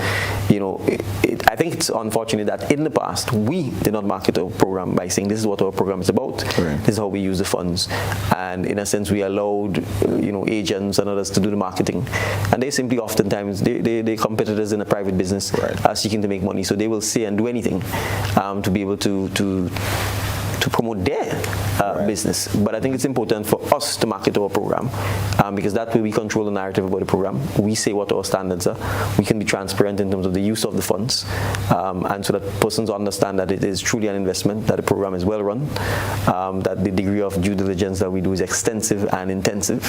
I think it's unfortunate that in the past we did not market our program by saying this is what our program is about. This is how we use the funds, and in a sense we allowed agents and others to do the marketing, and they simply oftentimes they competitors in a private business are seeking to make money, so they will say and do anything to be able to promote their business. But I think it's important for us to market our program because that way we control the narrative about the program. We say what our standards are. We can be transparent in terms of the use of the funds, and so that persons understand that it is truly an investment, that the program is well run, that the degree of due diligence that we do is extensive and intensive,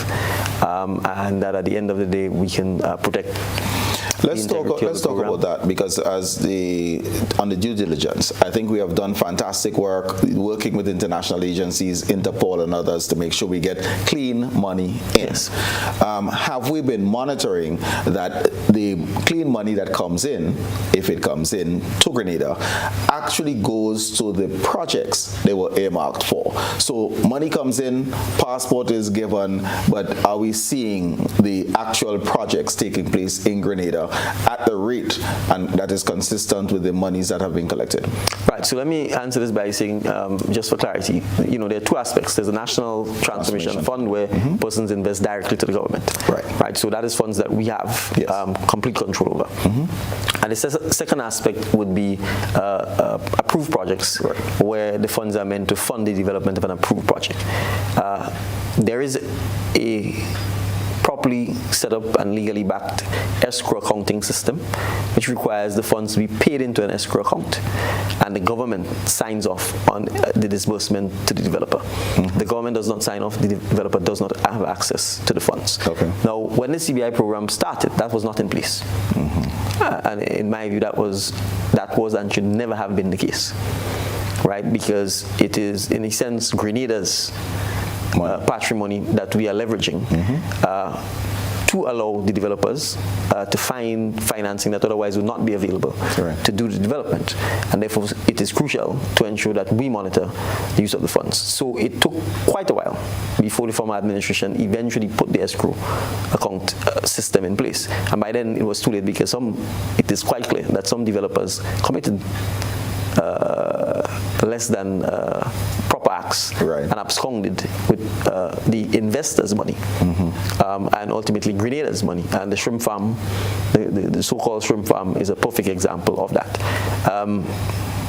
and that at the end of the day we can protect. Let's talk about that, because on the due diligence, I think we have done fantastic work working with international agencies, Interpol and others, to make sure we get clean money in. Yes. Have we been monitoring that the clean money that comes in, if it comes in to Grenada, actually goes to the projects they were earmarked for? So money comes in, passport is given, but are we seeing the actual projects taking place in Grenada at the rate and that is consistent with the monies that have been collected? Right, so let me answer this by saying, just for clarity, there are two aspects. There's a National Transformation Fund where persons invest directly to the government. Right, so that is funds that we have complete control over. And the second aspect would be approved projects, where the funds are meant to fund the development of an approved project. There is a properly set up and legally backed escrow accounting system, which requires the funds to be paid into an escrow account, and the government signs off on the disbursement to the developer. The government does not sign off, the developer does not have access to the funds. Now, when the CBI program started, that was not in place. And in my view, that was and should never have been the case, right? Because it is, in a sense, Grenada's patrimony that we are leveraging to allow the developers to find financing that otherwise would not be available to do the development. And therefore, it is crucial to ensure that we monitor the use of the funds. So it took quite a while before the former administration eventually put the escrow account system in place. And by then, it was too late, because it is quite clear that some developers committed less than proper acts and absconded with the investors' money and ultimately Grenada's money. And the shrimp farm, the so-called shrimp farm, is a perfect example of that.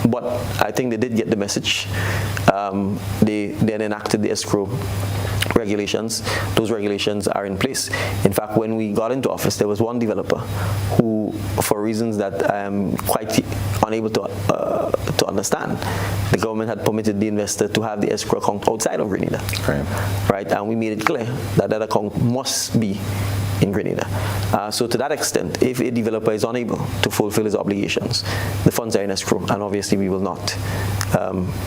But I think they did get the message. They then enacted the escrow regulations. Those regulations are in place. In fact, when we got into office, there was one developer who, for reasons that I am quite unable to understand, the government had permitted the investor to have the escrow account outside of Grenada. Right? And we made it clear that that account must be in Grenada. So to that extent, if a developer is unable to fulfill his obligations, the funds are in escrow, and obviously we will not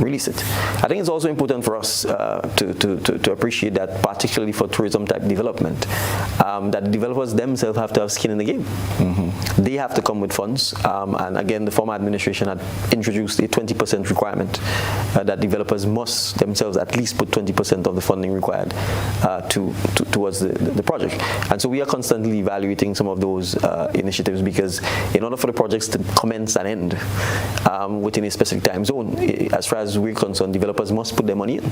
release it. I think it's also important for us to appreciate that, particularly for tourism type development, that developers themselves have to have skin in the game. They have to come with funds, and again, the former administration had introduced a 20% requirement that developers must themselves at least put 20% of the funding required towards the project. And so we are constantly evaluating some of those initiatives, because in order for the projects to commence and end within a specific time zone, as far as we're concerned, developers must put their money in.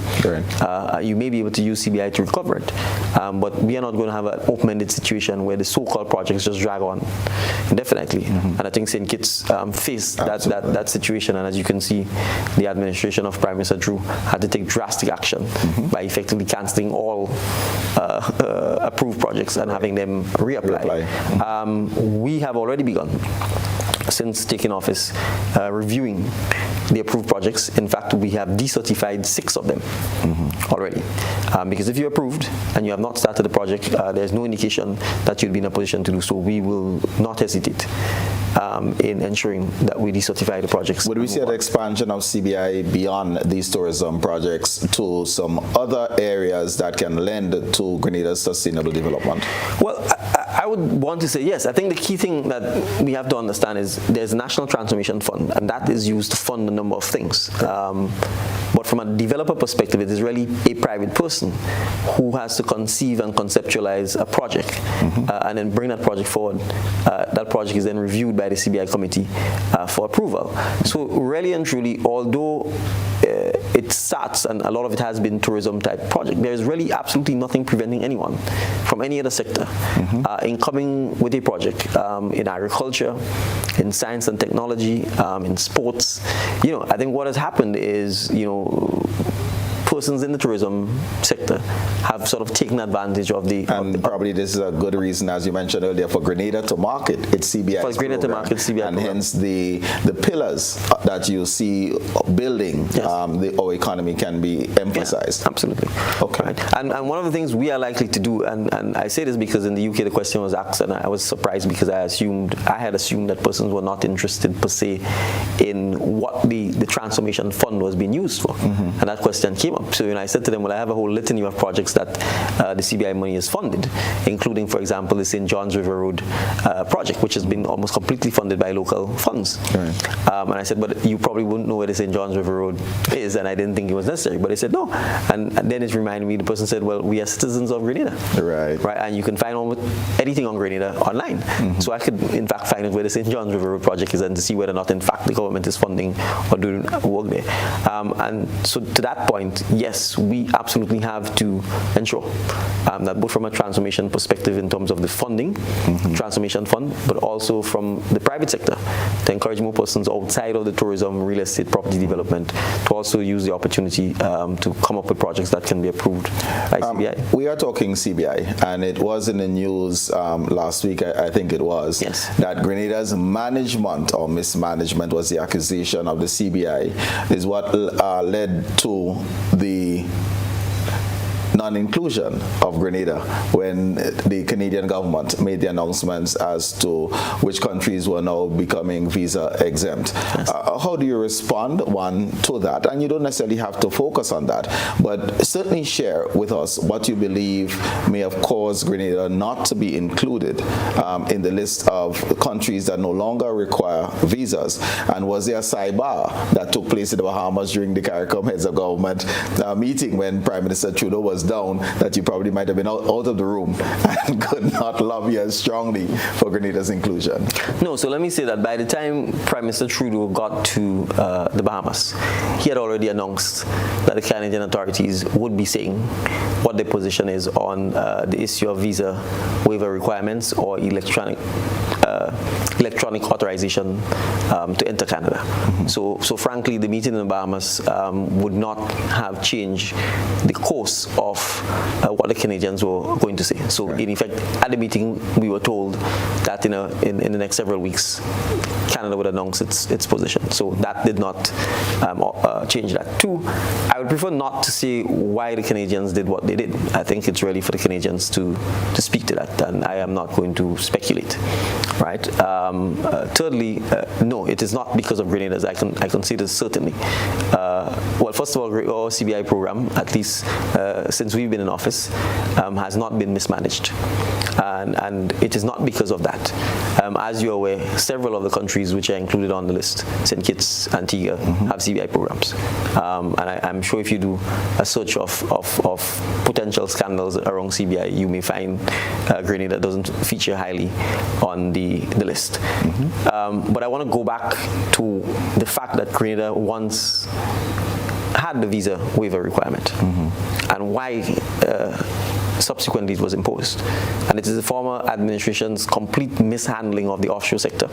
You may be able to use CBI to recover it, but we are not going to have an open-ended situation where the so-called projects just drag on indefinitely. And I think St. Kitts faced that situation, and as you can see, the administration of Prime Minister Dowe had to take drastic action by effectively cancelling all approved projects and having them reapply. We have already begun, since taking office, reviewing the approved projects. In fact, we have decertified 6 of them already. Because if you're approved and you have not started the project, there's no indication that you'll be in a position to do so. We will not hesitate in ensuring that we decertify the projects. Would we see an expansion of CBI beyond these tourism projects to some other areas that can lend to Grenada's sustainable development? Well, I would want to say yes. I think the key thing that we have to understand is there's a National Transformation Fund, and that is used to fund a number of things. But from a developer perspective, it is really a private person who has to conceive and conceptualize a project and then bring that project forward. That project is then reviewed by the CBI committee for approval. So really and truly, although it starts, and a lot of it has been tourism type project, there is really absolutely nothing preventing anyone from any other sector in coming with a project in agriculture, in science and technology, in sports. I think what has happened is, persons in the tourism sector have sort of taken advantage of the... And probably this is a good reason, as you mentioned earlier, for Grenada to market its CBI. For Grenada to market CBI and program. hence the pillars that you see building our economy can be emphasized. Yeah, absolutely. Okay. Right. And one of the things we are likely to do, and I say this because in the UK the question was asked, and I was surprised because I had assumed that persons were not interested per se in what the transformation fund was being used for. And that question came up. So I said to them, well, I have a whole litany of projects that the CBI money is funded, including, for example, the St. John's River Road project, which has been almost completely funded by local funds. Right. And I said, but you probably wouldn't know where the St. John's River Road is, and I didn't think it was necessary. But they said, no. And then it reminded me, the person said, well, we are citizens of Grenada. Right. And you can find almost anything on Grenada online. So I could, in fact, find out where the St. John's River Road project is and to see whether or not, in fact, the government is funding or doing work there. And so to that point, yes, we absolutely have to ensure that both from a transformation perspective in terms of the funding, transformation fund, but also from the private sector to encourage more persons outside of the tourism, real estate, property development to also use the opportunity to come up with projects that can be approved by CBI. We are talking CBI, and it was in the news last week, I think it was, that Grenada's management or mismanagement was the accusation of the CBI, is what led to the non-inclusion of Grenada when the Canadian government made the announcements as to which countries were now becoming visa exempt. How do you respond, one, to that? And you don't necessarily have to focus on that, but certainly share with us what you believe may have caused Grenada not to be included in the list of countries that no longer require visas. And was there a sidebar that took place in the Bahamas during the CARICOM heads of government meeting when Prime Minister Trudeau was down, that you probably might have been out of the room and could not lobby as strongly for Grenada's inclusion? No, so let me say that by the time Prime Minister Trudeau got to the Bahamas, he had already announced that the Canadian authorities would be saying what their position is on the issue of visa waiver requirements or electronic authorization to enter Canada. So frankly, the meeting in the Bahamas would not have changed the course of what the Canadians were going to say. So in effect, at the meeting, we were told that in the next several weeks, Canada would announce its position. So that did not change that. Two, I would prefer not to say why the Canadians did what they did. I think it's really for the Canadians to speak to that, and I am not going to speculate. Right. Thirdly, no, it is not because of Grenada's. I can say this certainly. Well, first of all, our CBI program, at least since we've been in office, has not been mismanaged, and it is not because of that. As you're aware, several of the countries which are included on the list, St. Kitts, Antigua, have CBI programs, and I'm sure if you do a search of potential scandals around CBI, you may find Grenada doesn't feature highly on the list. But I want to go back to the fact that Grenada once had the visa waiver requirement and why subsequently it was imposed. And it is the former administration's complete mishandling of the offshore sector,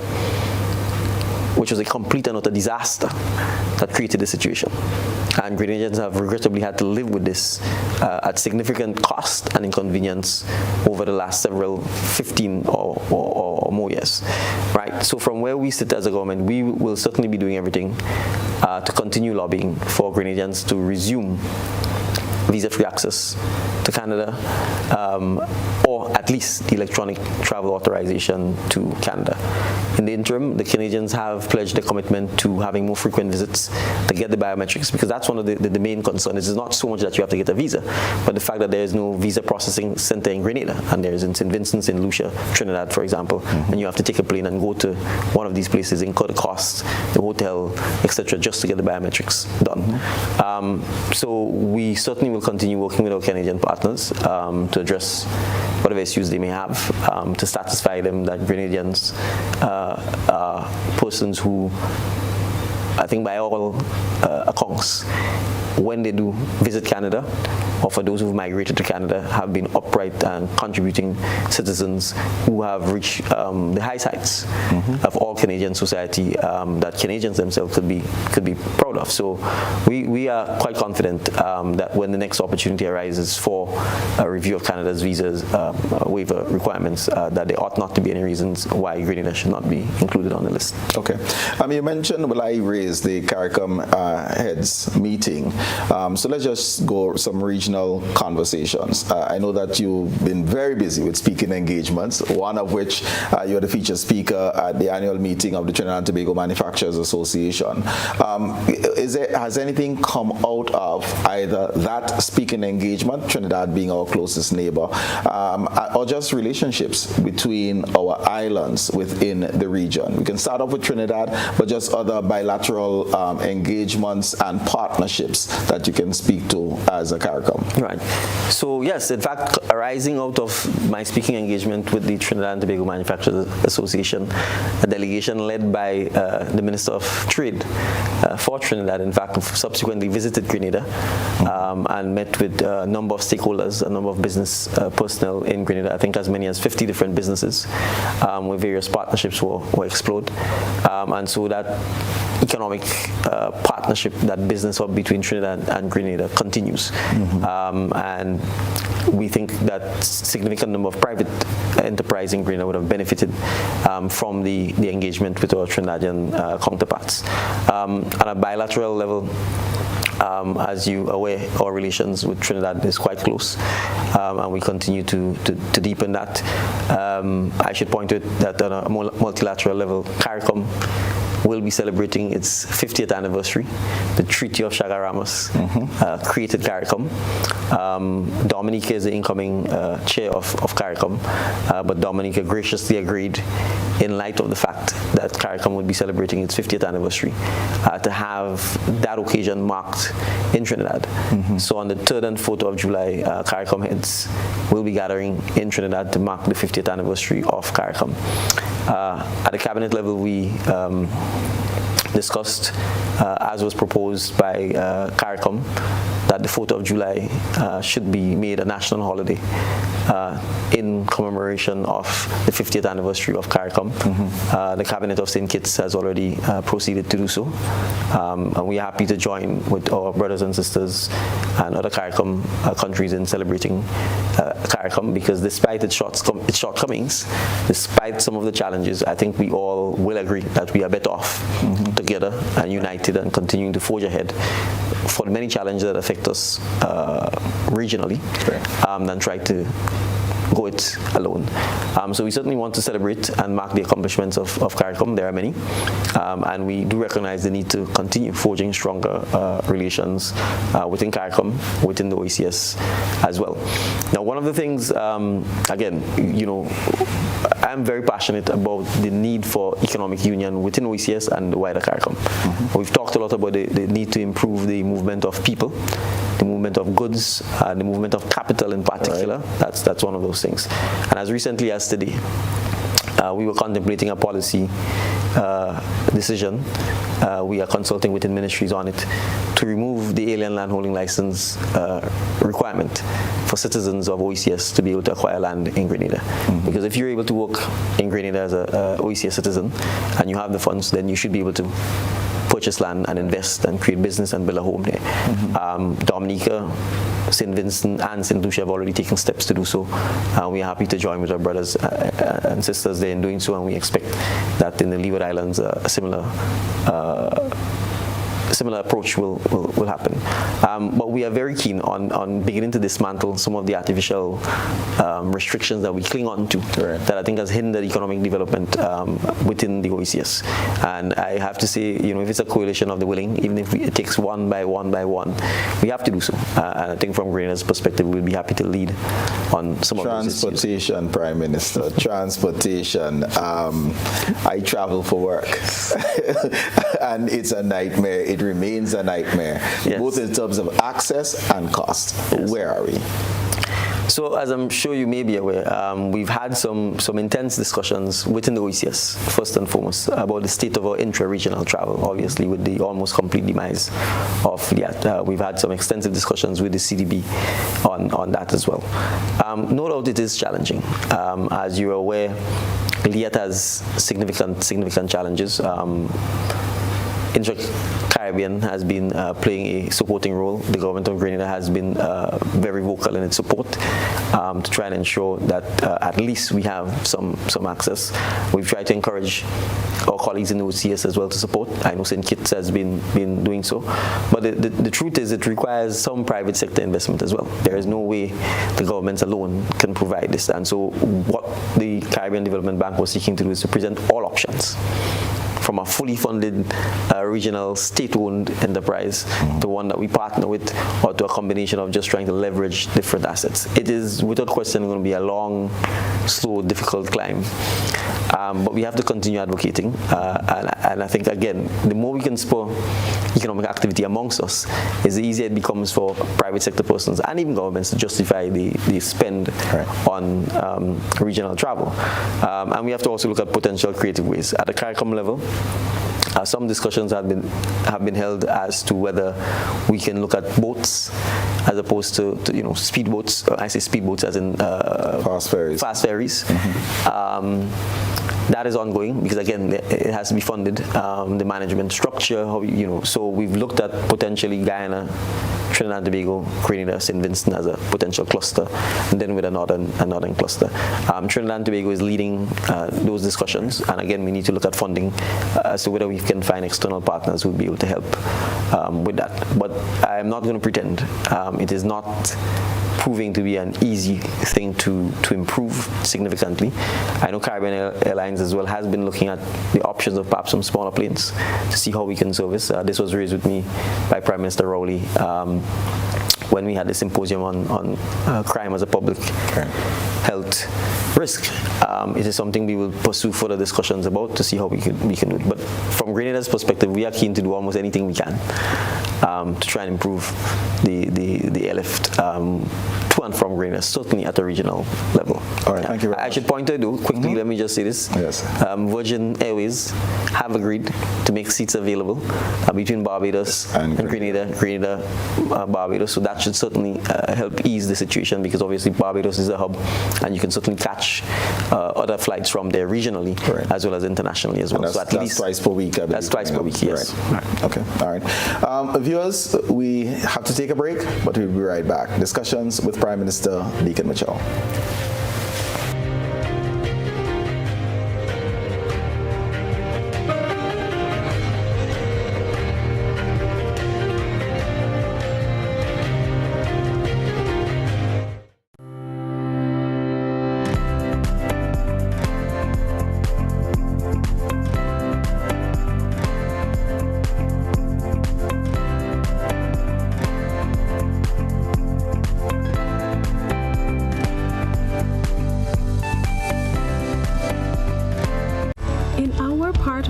which was a complete and utter disaster that created the situation. And Grenadians have regrettably had to live with this at significant cost and inconvenience over the last several 15 or more years. Right? So from where we sit as a government, we will certainly be doing everything to continue lobbying for Grenadians to resume visa-free access to Canada, or at at least the electronic travel authorization to Canada. In the interim, the Canadians have pledged their commitment to having more frequent visits to get the biometrics, because that's one of the main concerns. It's not so much that you have to get a visa, but the fact that there is no visa processing center in Grenada, and there is in St. Vincent, St. Lucia, Trinidad, for example, and you have to take a plane and go to one of these places, incur the costs, the hotel, etc., just to get the biometrics done. So we certainly will continue working with our Canadian partners to address whatever issues they may have, to satisfy them that Grenadians are persons who, I think by all accounts, when they do visit Canada, or for those who've migrated to Canada, have been upright and contributing citizens who have reached the high heights of all Canadian society that Canadians themselves could be proud of. So we are quite confident that when the next opportunity arises for a review of Canada's visas waiver requirements, that there ought not to be any reasons why Grenada should not be included on the list. Okay. You mentioned, well, I raised the CARICOM heads meeting. So let's just go some regional conversations. I know that you've been very busy with speaking engagements, one of which you're the featured speaker at the annual meeting of the Trinidad and Tobago Manufacturers Association. Has anything come out of either that speaking engagement, Trinidad being our closest neighbor, or just relationships between our islands within the region? We can start off with Trinidad, but just other bilateral engagements and partnerships that you can speak to as a CARICOM. Right. So yes, in fact, arising out of my speaking engagement with the Trinidad and Tobago Manufacturers Association, a delegation led by the Minister of Trade for Trinidad, in fact, subsequently visited Grenada and met with a number of stakeholders, a number of business personnel in Grenada. I think as many as 50 different businesses where various partnerships were explored. And so that economic partnership, that business hub between Trinidad and Grenada continues. And we think that significant number of private enterprise in Grenada would have benefited from the engagement with our Trinidadian counterparts. On a bilateral level, as you are aware, our relations with Trinidad is quite close, and we continue to deepen that. I should point out that on a multilateral level, CARICOM will be celebrating its 50th anniversary. The Treaty of Chaguaramas created CARICOM. Dominica is the incoming chair of CARICOM, but Dominica graciously agreed, in light of the fact that CARICOM would be celebrating its 50th anniversary, to have that occasion marked in Trinidad. So on the 3rd and 4th of July, CARICOM heads will be gathering in Trinidad to mark the 50th anniversary of CARICOM. At the cabinet level, we discussed, as was proposed by CARICOM, that the 4th of July should be made a national holiday in commemoration of the 50th anniversary of CARICOM. The Cabinet of St. Kitts has already proceeded to do so, and we are happy to join with our brothers and sisters and other CARICOM countries in celebrating CARICOM, because despite its shortcomings, despite some of the challenges, I think we all will agree that we are better off together and united and continuing to forge ahead for the many challenges that affect us regionally, than try to go it alone. So we certainly want to celebrate and mark the accomplishments of CARICOM. There are many, and we do recognize the need to continue forging stronger relations within CARICOM, within the OECS as well. Now, one of the things, again, I'm very passionate about the need for economic union within OECS and the wider CARICOM. We've talked a lot about the need to improve the movement of people, the movement of goods, the movement of capital in particular. That's one of those things. And as recently as today, we were contemplating a policy decision. We are consulting within ministries on it to remove the alien landholding license requirement for citizens of OECS to be able to acquire land in Grenada. Because if you're able to work in Grenada as a OECS citizen and you have the funds, then you should be able to purchase land and invest and create business and build a home there. Dominica, St. Vincent and St. Lucia have already taken steps to do so. We are happy to join with our brothers and sisters there in doing so, and we expect that in the Leeward Islands a similar similar approach will happen. But we are very keen on beginning to dismantle some of the artificial restrictions that we cling on to that I think has hindered economic development within the OECS. And I have to say, if it's a coalition of the willing, even if it takes one by one, we have to do so. And I think from Grenada's perspective, we'll be happy to lead on some of those issues. Transportation, Prime Minister. Transportation. I travel for work. And it's a nightmare. It remains a nightmare, both in terms of access and cost. Yes. Where are we? So, as I'm sure you may be aware, we've had some intense discussions within the OECS, first and foremost, about the state of our intra-regional travel, obviously, with the almost complete demise of LIAT. We've had some extensive discussions with the CDB on that as well. No doubt it is challenging. As you're aware, LIAT has significant challenges. Intra-Caribbean has been playing a supporting role. The government of Grenada has been very vocal in its support to try and ensure that at least we have some access. We've tried to encourage our colleagues in the OCS as well to support. I know St. Kitts has been doing so. But the truth is it requires some private sector investment as well. There is no way the government alone can provide this. And so what the Caribbean Development Bank was seeking to do is to present all options, from a fully funded regional state-owned enterprise to one that we partner with, or to a combination of just trying to leverage different assets. It is without question going to be a long, slow, difficult climb. But we have to continue advocating. And I think, again, the more we can spur economic activity amongst us, is the easier it becomes for private sector persons and even governments to justify the spend on regional travel. And we have to also look at potential creative ways. At the CARICOM level, some discussions have been held as to whether we can look at boats as opposed to speedboats. I say speedboats as in fast ferries. That is ongoing because, again, it has to be funded. The management structure, so we've looked at potentially Guyana, Trinidad and Tobago, Grenada, St. Vincent as a potential cluster, and then with a northern cluster. Trinidad and Tobago is leading those discussions, and again, we need to look at funding as to whether we can find external partners who will be able to help with that. But I'm not going to pretend it is not proving to be an easy thing to improve significantly. I know Caribbean Airlines as well has been looking at the options of perhaps some smaller planes to see how we can service. This was raised with me by Prime Minister Rowley when we had the symposium on crime as a public health risk. It is something we will pursue further discussions about to see how we can do it. But from Grenada's perspective, we are keen to do almost anything we can to try and improve the airlift to and from Grenada, certainly at a regional level. All right, thank you very much. I should point out, though, quickly, let me just say this. Yes. Virgin Airways have agreed to make seats available between Barbados and Grenada, Barbados. So that should certainly help ease the situation, because obviously Barbados is a hub, and you can certainly catch other flights from there regionally as well as internationally as well. And so at least twice per week. That's twice per week, yes. Right. Okay, all right. Viewers, we have to take a break, but we'll be right back. Discussions with Prime Minister Dickon Mitchell.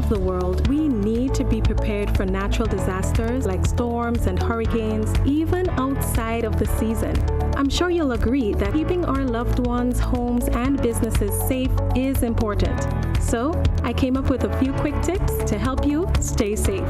The world, we need to be prepared for natural disasters like storms and hurricanes, even outside of the season. I'm sure you'll agree that keeping our loved ones, homes, and businesses safe is important. So, I came up with a few quick tips to help you stay safe.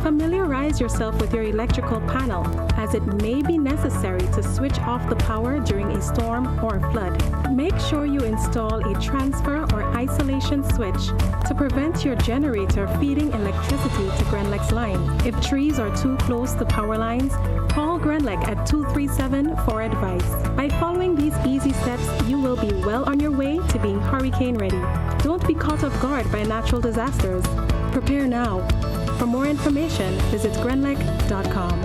Familiarize yourself with your electrical panel, as it may be necessary to switch off the power during a storm or flood. Make sure you install a transfer or isolation switch to prevent your generator feeding electricity to Grenlec's line. If trees are too close to power lines, call Grenlec at 237 for advice. By following these easy steps, you will be well on your way to being hurricane ready. Don't be caught off guard by natural disasters. Prepare now. For more information, visit grenlec.com.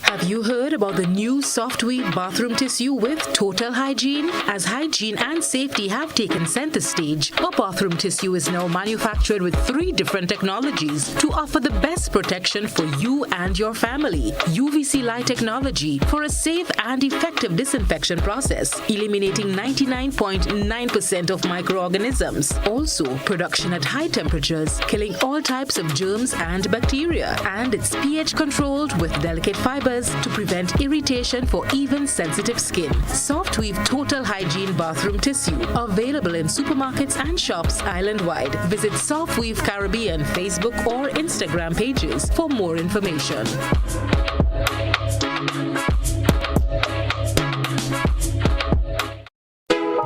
Have you heard about the new Softweave bathroom tissue with total hygiene? As hygiene and safety have taken center stage, our bathroom tissue is now manufactured with 3 different technologies to offer the best protection for you and your family. UVC light technology for a safe and effective disinfection process, eliminating 99.9% of microorganisms. Also, production at high temperatures, killing all types of germs and bacteria. And it's pH controlled with delicate fibers to prevent irritation for even sensitive skin. Softweave Total Hygiene Bathroom Tissue. Available in supermarkets and shops island-wide. Visit Softweave Caribbean Facebook or Instagram pages for more information.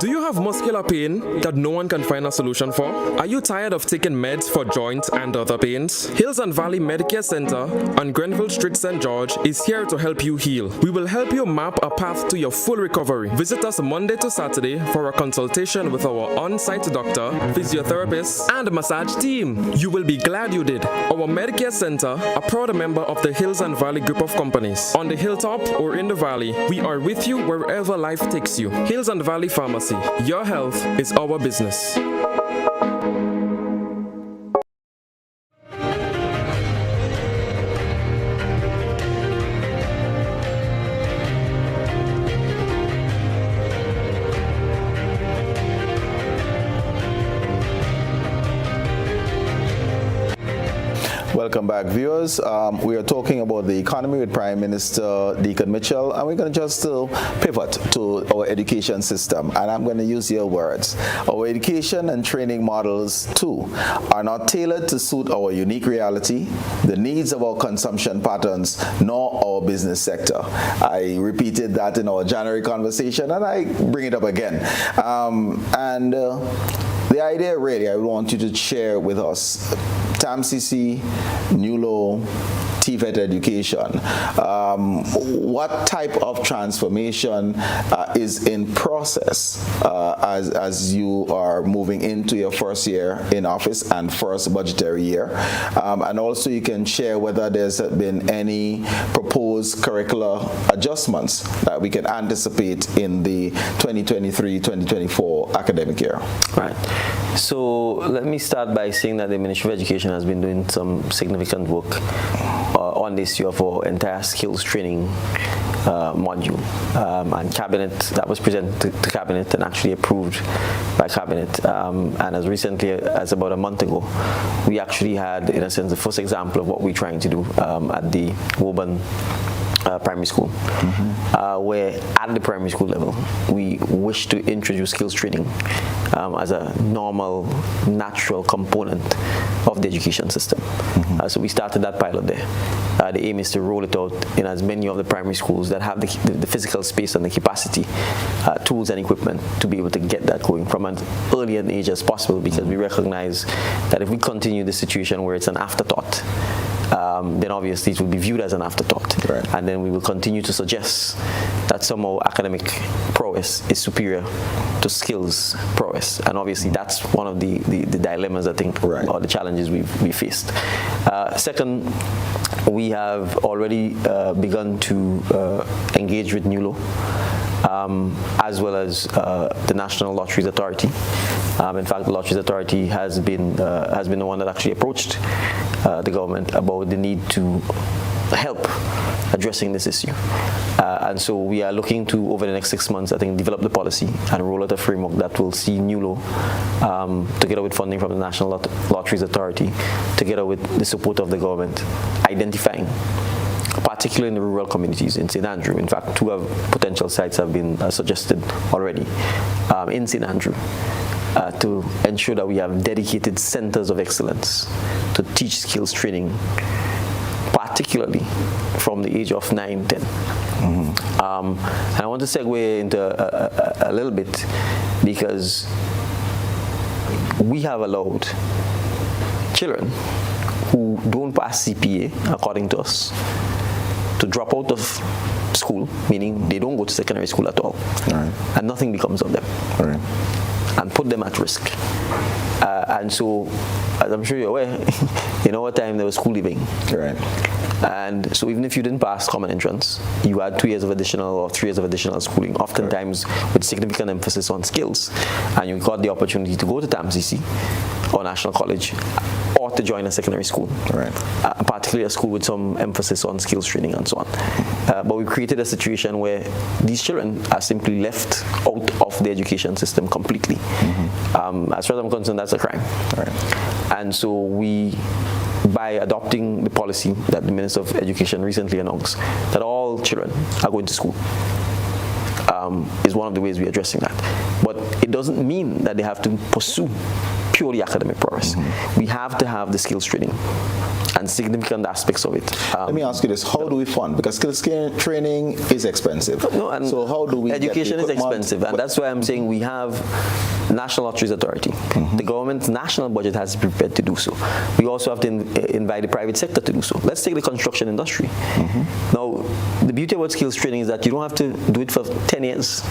Do you have muscular pain that no one can find a solution for? Are you tired of taking meds for joint and other pains? Hills and Valley Medicare Center on Grenville Street, St. George is here to help you heal. We will help you map a path to your full recovery. Visit us Monday to Saturday for a consultation with our on-site doctor, physiotherapist, and massage team. You will be glad you did. Our Medicare Center, a proud member of the Hills and Valley group of companies. On the hilltop or in the valley, we are with you wherever life takes you. Hills and Valley Pharmacy. Your health is our business. Welcome back, viewers. We are talking about the economy with Prime Minister Dickon Mitchell, and we're going to just pivot to our education system. And I'm going to use your words. Our education and training models, too, are not tailored to suit our unique reality, the needs of our consumption patterns, nor our business sector. I repeated that in our January conversation, and I bring it up again. The idea, really, I want you to share with us, TAMCC, NULO, TVET education, what type of transformation is in process as you are moving into your first year in office and first budgetary year, and also you can share whether there's been any proposed curricular adjustments that we can anticipate in the 2023-2024 academic year. Right. So let me start by saying that the Ministry of Education has been doing some significant work on this issue of our entire skills training module, and cabinet, that was presented to cabinet and actually approved by cabinet, and as recently as about a month ago we actually had, in a sense, the first example of what we're trying to do at the Woburn primary school, where at the primary school level we wish to introduce skills training as a normal, natural component of the education system. So we started that pilot there. The aim is to roll it out in as many of the primary schools that have the physical space and the capacity, tools and equipment to be able to get that going from an early an age as possible, because we recognize that if we continue the situation where it's an afterthought, then obviously it will be viewed as an afterthought. Right. And then we will continue to suggest that somehow academic prowess is superior to skills prowess. And obviously that's one of the dilemmas, I think, right, or the challenges we faced. Second, we have already begun to engage with NULO, as well as the National Lotteries Authority. In fact, the Lotteries Authority has been the one that actually approached the government about the need to help addressing this issue. And so we are looking to, over the next 6 months, I think, develop the policy and roll out a framework that will see NULO, together with funding from the National Lotteries Authority, together with the support of the government, identifying, particularly in the rural communities in St. Andrew. In fact, 2 potential sites have been suggested already in St. Andrew, to ensure that we have dedicated centers of excellence to teach skills training, particularly from the age of 9, 10. And I want to segue into a little bit, because we have allowed children who don't pass CPA, according to us, to drop out of school, meaning they don't go to secondary school at all, right, and nothing becomes of them. Right. and put them at risk. And so, as I'm sure you're aware, in our time there was school leaving. Right. And so even if you didn't pass common entrance, you had 2 years of additional or 3 years of additional schooling, oftentimes with significant emphasis on skills. And you got the opportunity to go to TAMCC or National College or to join a secondary school, right. Particularly a school with some emphasis on skills training and so on. But we created a situation where these children are simply left out of the education system completely. As far as I'm concerned, that's a crime. Right. And so we, by adopting the policy that the Minister of Education recently announced, that all children are going to school, is one of the ways we're addressing that. But it doesn't mean that they have to pursue purely academic progress. We have to have the skills training and significant aspects of it. Let me ask you this: how do we fund? Because skills training is expensive. No, and so how do we? Education is expensive, and that's why I'm saying we have National Lotteries Authority. The government's national budget has to be prepared to do so. We also have to invite the private sector to do so. Let's take the construction industry. Now, the beauty about skills training is that you don't have to do it for 10 years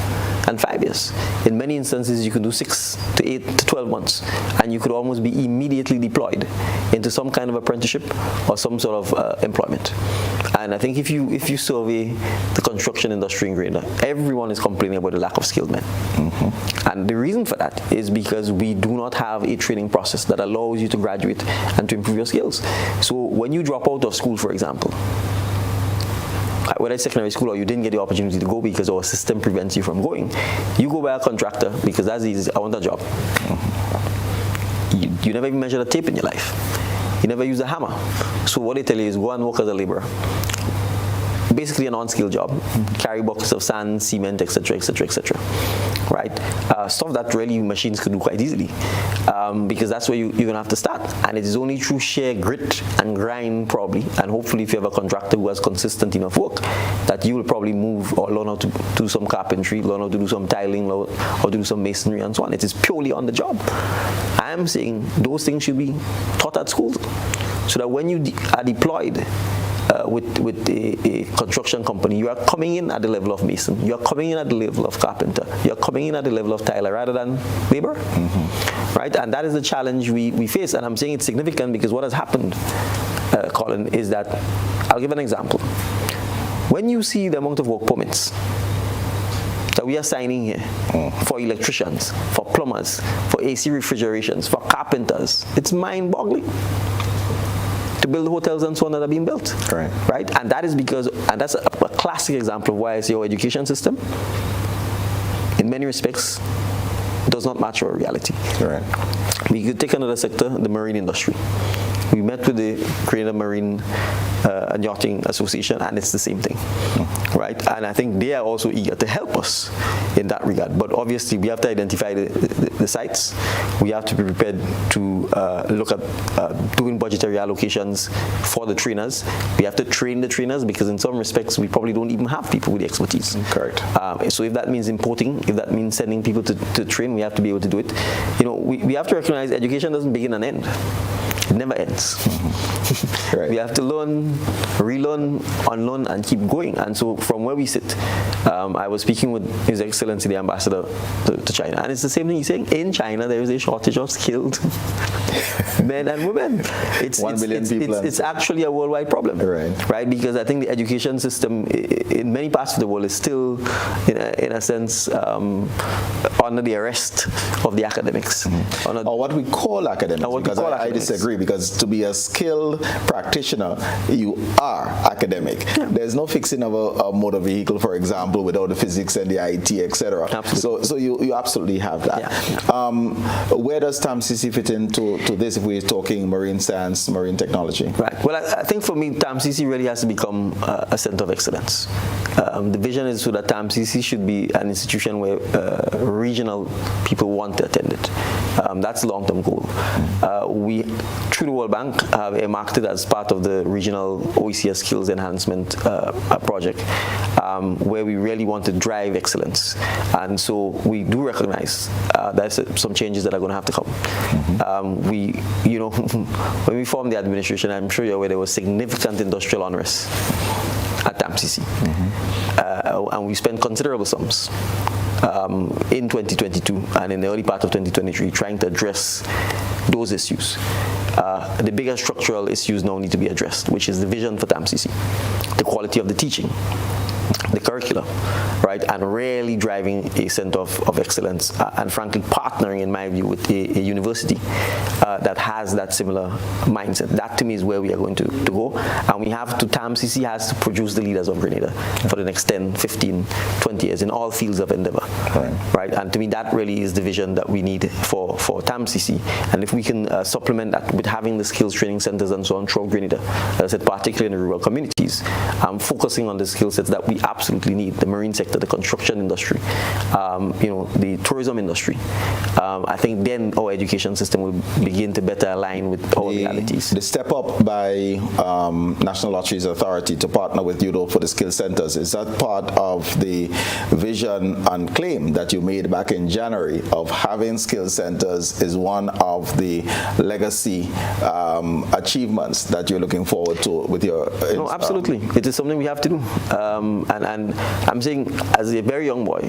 and 5 years. In many instances, you can do 6 to 8 to 12 months, and you could almost be immediately deployed into some kind of apprenticeship or some sort of employment. And I think if you survey the construction industry in Grenada, everyone is complaining about the lack of skilled men. And the reason for that is because we do not have a training process that allows you to graduate and to improve your skills. So when you drop out of school, for example, whether it's secondary school or you didn't get the opportunity to go because our system prevents you from going, you go by a contractor because that's easy. I want a job. You never even measured a tape in your life. You never use a hammer. So what they tell you is go and work as a laborer. Basically an unskilled job. Carry buckets of sand, cement, etc., etc., etc. Right? Stuff that really machines could do quite easily, because that's where you're going to have to start. And it is only through sheer grit and grind, probably, and hopefully if you have a contractor who has consistent enough work, that you will probably move or learn how to do some carpentry, learn how to do some tiling, or to do some masonry and so on. It is purely on the job. I am saying those things should be taught at school, so that when you are deployed with a construction company, you are coming in at the level of mason, you are coming in at the level of carpenter, you are coming in at the level of tiler rather than labor. Right? And that is the challenge we face. And I'm saying it's significant because what has happened, Colin, is that, I'll give an example. When you see the amount of work permits that we are signing here for electricians, for plumbers, for AC refrigerations, for carpenters, it's mind-boggling. To build hotels and so on that are being built. Right? And that is because, and that's a classic example of why I say our education system, in many respects, does not match our reality. We could take another sector, the marine industry. We met with the Grenada Marine and Yachting Association, and it's the same thing, right? And I think they are also eager to help us in that regard. But obviously, we have to identify the sites. We have to be prepared to look at doing budgetary allocations for the trainers. We have to train the trainers because in some respects, we probably don't even have people with the expertise. Correct. So if that means importing, if that means sending people to train, we have to be able to do it. You know, we have to recognize education doesn't begin and end. It never ends. We have to learn, relearn, unlearn, and keep going. And so from where we sit, I was speaking with His Excellency the Ambassador to China, and it's the same thing he's saying. In China, there is a shortage of skilled men and women. It's 1 billion people. It's actually a worldwide problem, right? Because I think the education system in many parts of the world is still, in a sense, under the arrest of the academics. Or what we call academics, because I disagree. Because to be a skilled practitioner, you are academic. There's no fixing of a motor vehicle, for example, without the physics and the IT, etc. So you absolutely have that. Where does TAMCC fit into this if we're talking marine science, marine technology? Right. Well, I think for me, TAMCC really has to become a center of excellence. The vision is so that TAMCC should be an institution where regional people want to attend it. That's the long-term goal. We, through the World Bank, have earmarked it as part of the regional OECS skills enhancement project, where we really want to drive excellence. And so we do recognize there's some changes that are going to have to come. When we formed the administration, I'm sure you're aware there was significant industrial unrest at TAMCC. And we spent considerable sums in 2022 and in the early part of 2023, trying to address those issues. The bigger structural issues now need to be addressed, which is the vision for TAMCC, the quality of the teaching, the curriculum, right, and really driving a center of excellence and frankly partnering, in my view, with a university that has that similar mindset. That to me is where we are going to go, and we have to, TAMCC has to produce the leaders of Grenada for the next 10, 15, 20 years in all fields of endeavor, right, and to me that really is the vision that we need for TAMCC, and if we can supplement that with having the skills training centers and so on throughout Grenada, as I said, particularly in the rural communities, focusing on the skill sets that we absolutely need, the marine sector, the construction industry, the tourism industry. I think then our education system will begin to better align with our realities. The step up by National Lotteries Authority to partner with UDO for the skill centers, is that part of the vision and claim that you made back in January of having skill centers is one of the legacy achievements that you're looking forward to with your... No, absolutely. It is something we have to do. And I'm saying, as a very young boy,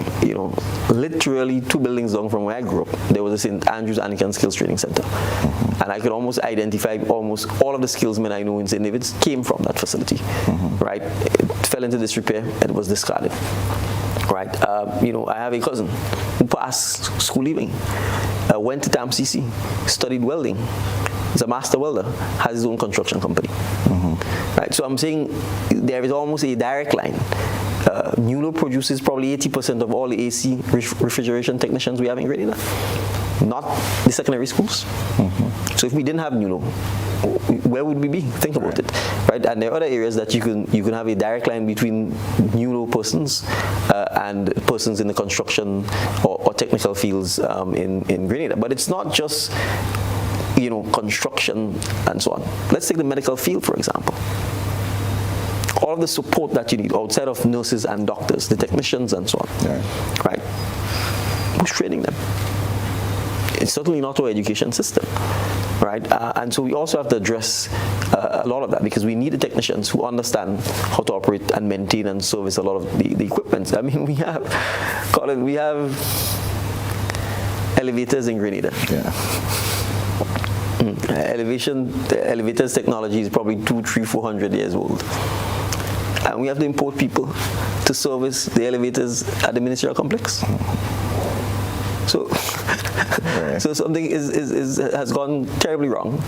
literally 2 buildings down from where I grew up, there was a St. Andrews Anglican Skills Training Center. And I could almost identify almost all of the skillsmen I know in St. David's came from that facility, right? It fell into disrepair and it was discarded, right? I have a cousin who passed school leaving, went to TAMCC, studied welding. He's a master welder, has his own construction company. Right, so I'm saying there is almost a direct line. NULO produces probably 80% of all the AC refrigeration technicians we have in Grenada, not the secondary schools. So if we didn't have NULO, where would we be? Think about it, right? And there are other areas that you can have a direct line between NULO persons and persons in the construction or technical fields in Grenada. But it's not just construction and so on. Let's take the medical field, for example. All of the support that you need outside of nurses and doctors, the technicians and so on, right? Who's training them? It's certainly not our education system, right? And so we also have to address a lot of that, because we need the technicians who understand how to operate and maintain and service a lot of the equipment. I mean, we have, Colin, we have elevators in Grenada. Elevators technology is probably 200, 300, 400 years old. And we have to import people to service the elevators at the ministerial complex. So, so something has gone terribly wrong.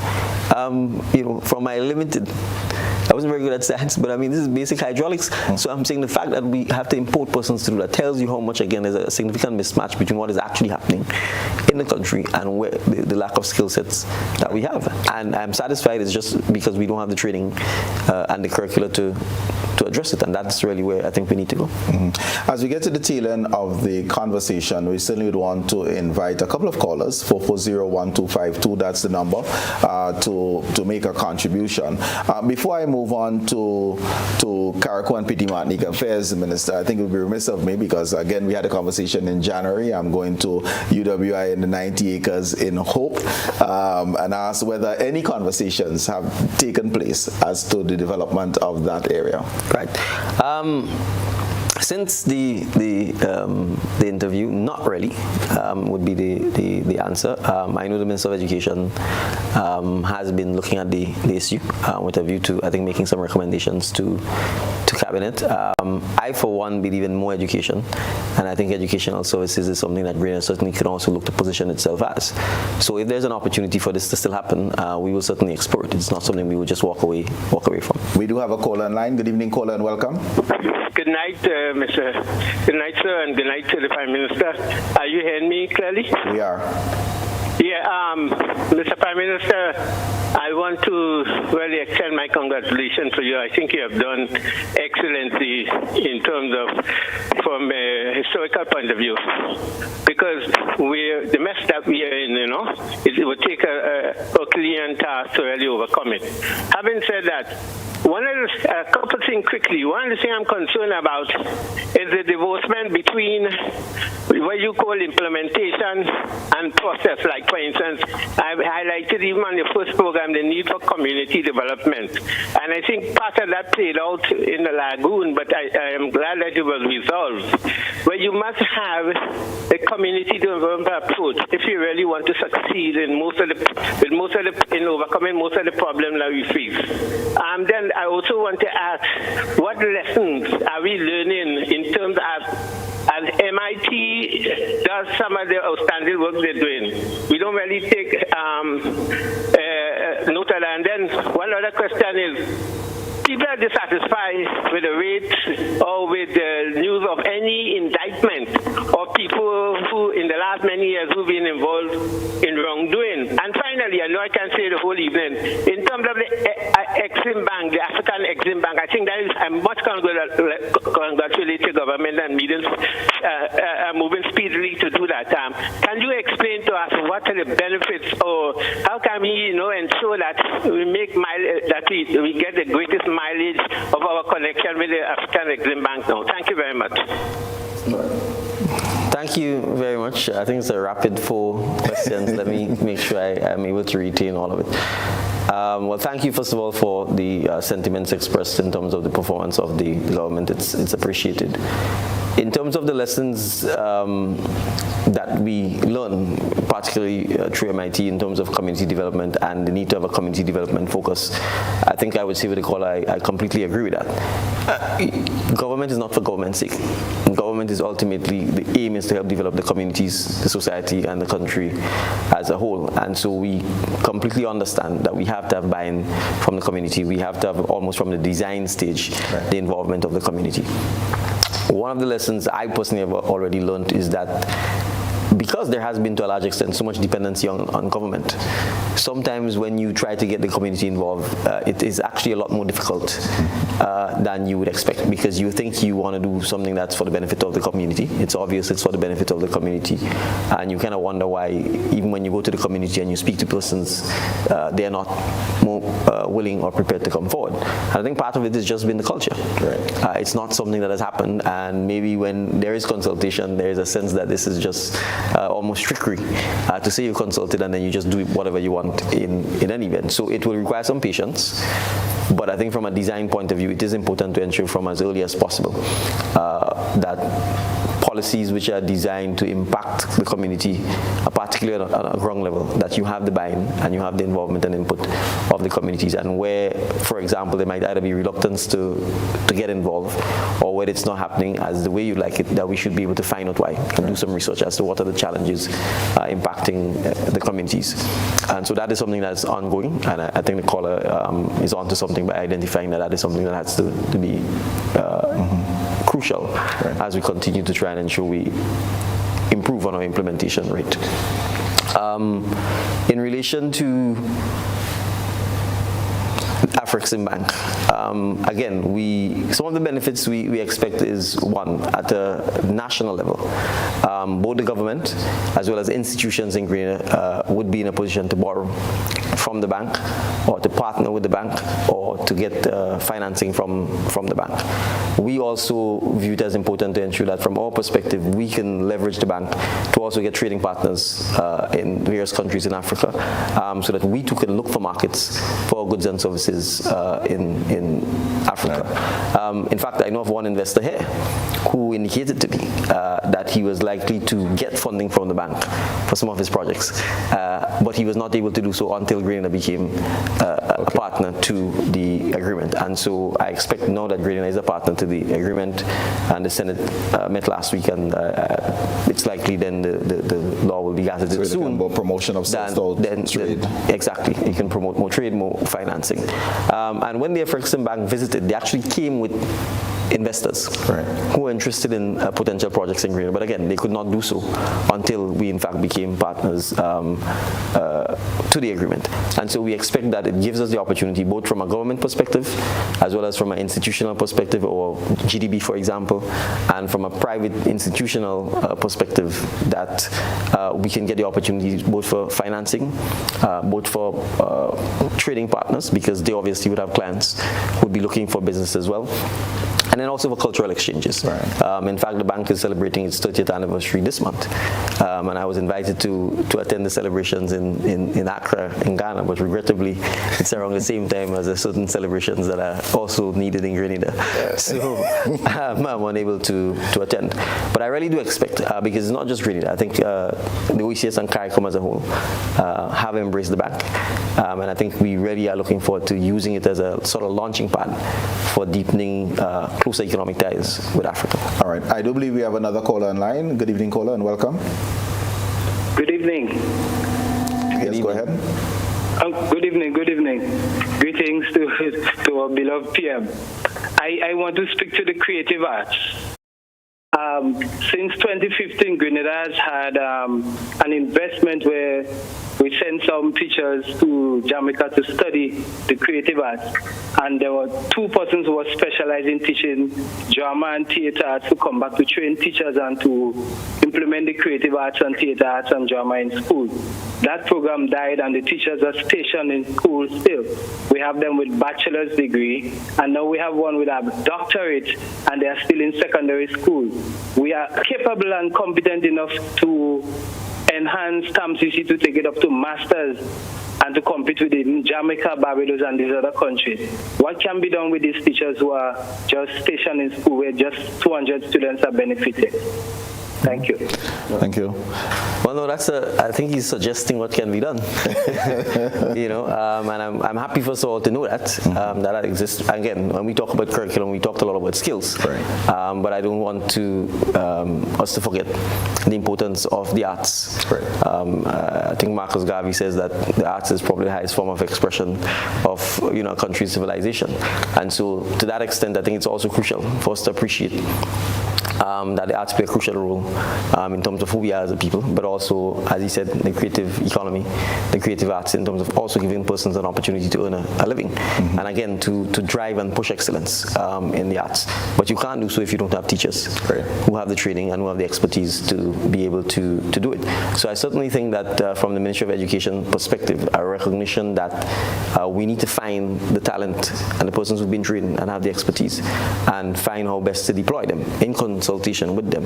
From my limited, I wasn't very good at science, but I mean, this is basic hydraulics. So I'm saying the fact that we have to import persons to do that tells you how much, again, there's a significant mismatch between what is actually happening in the country and where the lack of skill sets that we have. And I'm satisfied it's just because we don't have the training and the curricula to address it, and that's really where I think we need to go. As we get to the tail end of the conversation, we certainly would want to invite a couple of callers, 440-1252, that's the number, to make a contribution. Before I move on to Carriacou and Petite Martinique Affairs Minister, I think it would be remiss of me, because again, we had a conversation in January. I'm going to UWI in the 90 acres in Hope, and ask whether any conversations have taken place as to the development of that area. Right. Since the interview, not really, would be the answer. I know the Minister of Education has been looking at the issue with a view to, I think, making some recommendations to Cabinet. I, for one, believe in more education, and I think educational services is something that Grenada certainly can also look to position itself as. So if there's an opportunity for this to still happen, we will certainly explore it. It's not something we would just walk away from. We do have a caller online. Good evening, caller, and welcome. Good night, Mr. Good night, sir, and good night to the Prime Minister. Are you hearing me clearly? We are. Yeah, Mr. Prime Minister, I want to really extend my congratulations to you. I think you have done excellently in terms of, from a historical point of view, because the mess that we are in, it would take a Herculean task to really overcome it. Having said that, a couple things quickly. One of the things I'm concerned about is the divorcement between what what you call implementation and process. Like, for instance, I've highlighted even on the first program the need for community development. And I think part of that played out in the lagoon, but I am glad that it was resolved. Where you must have a community development approach if you really want to succeed in in overcoming most of the problems that we face. Then I also want to ask, what lessons are we learning in terms of, as MIT does some of the outstanding work they're doing, we don't really take note of that. And then one other question is, people are dissatisfied with the rate or with the news of any indictment of people who, in the last many years, who've been involved in wrongdoing. And finally, I know I can't say the whole evening, in terms of the Exim Bank, the African Exim Bank, I think that is a much congratulate the government and meetings moving speedily to do that. Can you explain to us what are the benefits, or how can we, ensure that we make we get the greatest mileage of our connection with the African Exim Bank now? Thank you very much. Thank you very much. I think it's a rapid 4 questions. Let me make sure I am able to retain all of it. Well, thank you, first of all, for the sentiments expressed in terms of the performance of the government. It's appreciated. In terms of the lessons that we learn, particularly through MIT, in terms of community development and the need to have a community development focus, I think I would say with the call, I completely agree with that. Government is not for government's sake. Government is ultimately, the aim is to help develop the communities, the society, and the country as a whole. And so we completely understand that we have to have buy-in from the community. We have to have, almost from the design stage, the involvement of the community. One of the lessons I personally have already learned is that because there has been, to a large extent, so much dependency on government, sometimes when you try to get the community involved, it is actually a lot more difficult than you would expect, because you think you want to do something that's for the benefit of the community. It's obvious it's for the benefit of the community, and you kind of wonder why, even when you go to the community and you speak to persons, they're not more willing or prepared to come forward. And I think part of it has just been the culture. Right. It's not something that has happened, and maybe when there is consultation, there is a sense that this is just almost trickery to say you consulted and then you just do whatever you want in any event. So it will require some patience, but I think from a design point of view, it is important to ensure from as early as possible that policies which are designed to impact the community, particularly on a ground level, that you have the buy-in and you have the involvement and input of the communities. And where, for example, there might either be reluctance to get involved, or where it's not happening as the way you like it, that we should be able to find out why and do some research as to what are the challenges impacting the communities. And so that is something that's ongoing, and I think the caller is onto something by identifying that is something that has to be crucial as we continue to try and ensure we improve on our implementation rate. In relation to Afrexim Bank, again, some of the benefits we expect is, one, at a national level, both the government as well as institutions in Grenada would be in a position to borrow from the bank, or to partner with the bank, or to get financing from the bank. We also view it as important to ensure that from our perspective, we can leverage the bank to also get trading partners in various countries in Africa, so that we too can look for markets for goods and services in Africa. In fact, I know of one investor here who indicated to me that he was likely to get funding from the bank for some of his projects, but he was not able to do so until Grenada became a partner to the agreement. And so I expect now that Grenada is a partner to the agreement, and the Senate met last week, and it's likely then the law will be gazetted soon. More promotion of trade. Exactly. You can promote more trade, more financing. And when the Afrexim Bank visited, they actually came with investors who were interested in potential projects in Grenada. But again, they could not do so until we in fact became partners to the agreement. And so we expect that it gives us the opportunity, both from a government perspective as well as from an institutional perspective, or GDB, for example, and from a private institutional perspective, that we can get the opportunities both for financing, both for trading partners, because they obviously would have clients who would be looking for business as well, and then also for cultural exchanges. Right. In fact, the bank is celebrating its 30th anniversary this month, and I was invited to attend the celebrations in Accra, in Ghana, but regrettably, it's around the same time as certain celebrations that are also needed in Grenada. So I'm unable to attend. But I really do expect, because it's not just Grenada, I think the OECS and CARICOM as a whole have embraced the bank. And I think we really are looking forward to using it as a sort of launching pad for deepening closer economic ties with Africa. All right. I do believe we have another caller online. Good evening, caller, and welcome. Good evening. Yes, go ahead. Good evening. Greetings to our beloved PM. I want to speak to the creative arts. Since 2015, Grenada has had an investment where we sent some teachers to Jamaica to study the creative arts. And there were 2 persons who were specialized in teaching drama and theater arts to come back to train teachers and to implement the creative arts and theater arts and drama in school. That program died and the teachers are stationed in school still. We have them with bachelor's degree, and now we have one with a doctorate, and they are still in secondary school. We are capable and competent enough to enhance TAMCC to take it up to masters and to compete with Jamaica, Barbados, and these other countries. What can be done with these teachers who are just stationed in school where just 200 students are benefiting? Thank you. Thank you. Well, no, I think he's suggesting what can be done. And I'm happy first of all to know that exists. Again, when we talk about curriculum, we talked a lot about skills. Right. But I don't want us to forget the importance of the arts. Right. I think Marcus Garvey says that the arts is probably the highest form of expression of a country's civilization. And so to that extent, I think it's also crucial for us to appreciate that the arts play a crucial role in terms of who we are as a people, but also, as he said, the creative economy, the creative arts, in terms of also giving persons an opportunity to earn a living. Mm-hmm. And again, to drive and push excellence in the arts. But you can't do so if you don't have teachers who have the training and who have the expertise to be able to do it. So I certainly think that from the Ministry of Education perspective, a recognition that we need to find the talent and the persons who've been trained and have the expertise and find how best to deploy them in consultation with them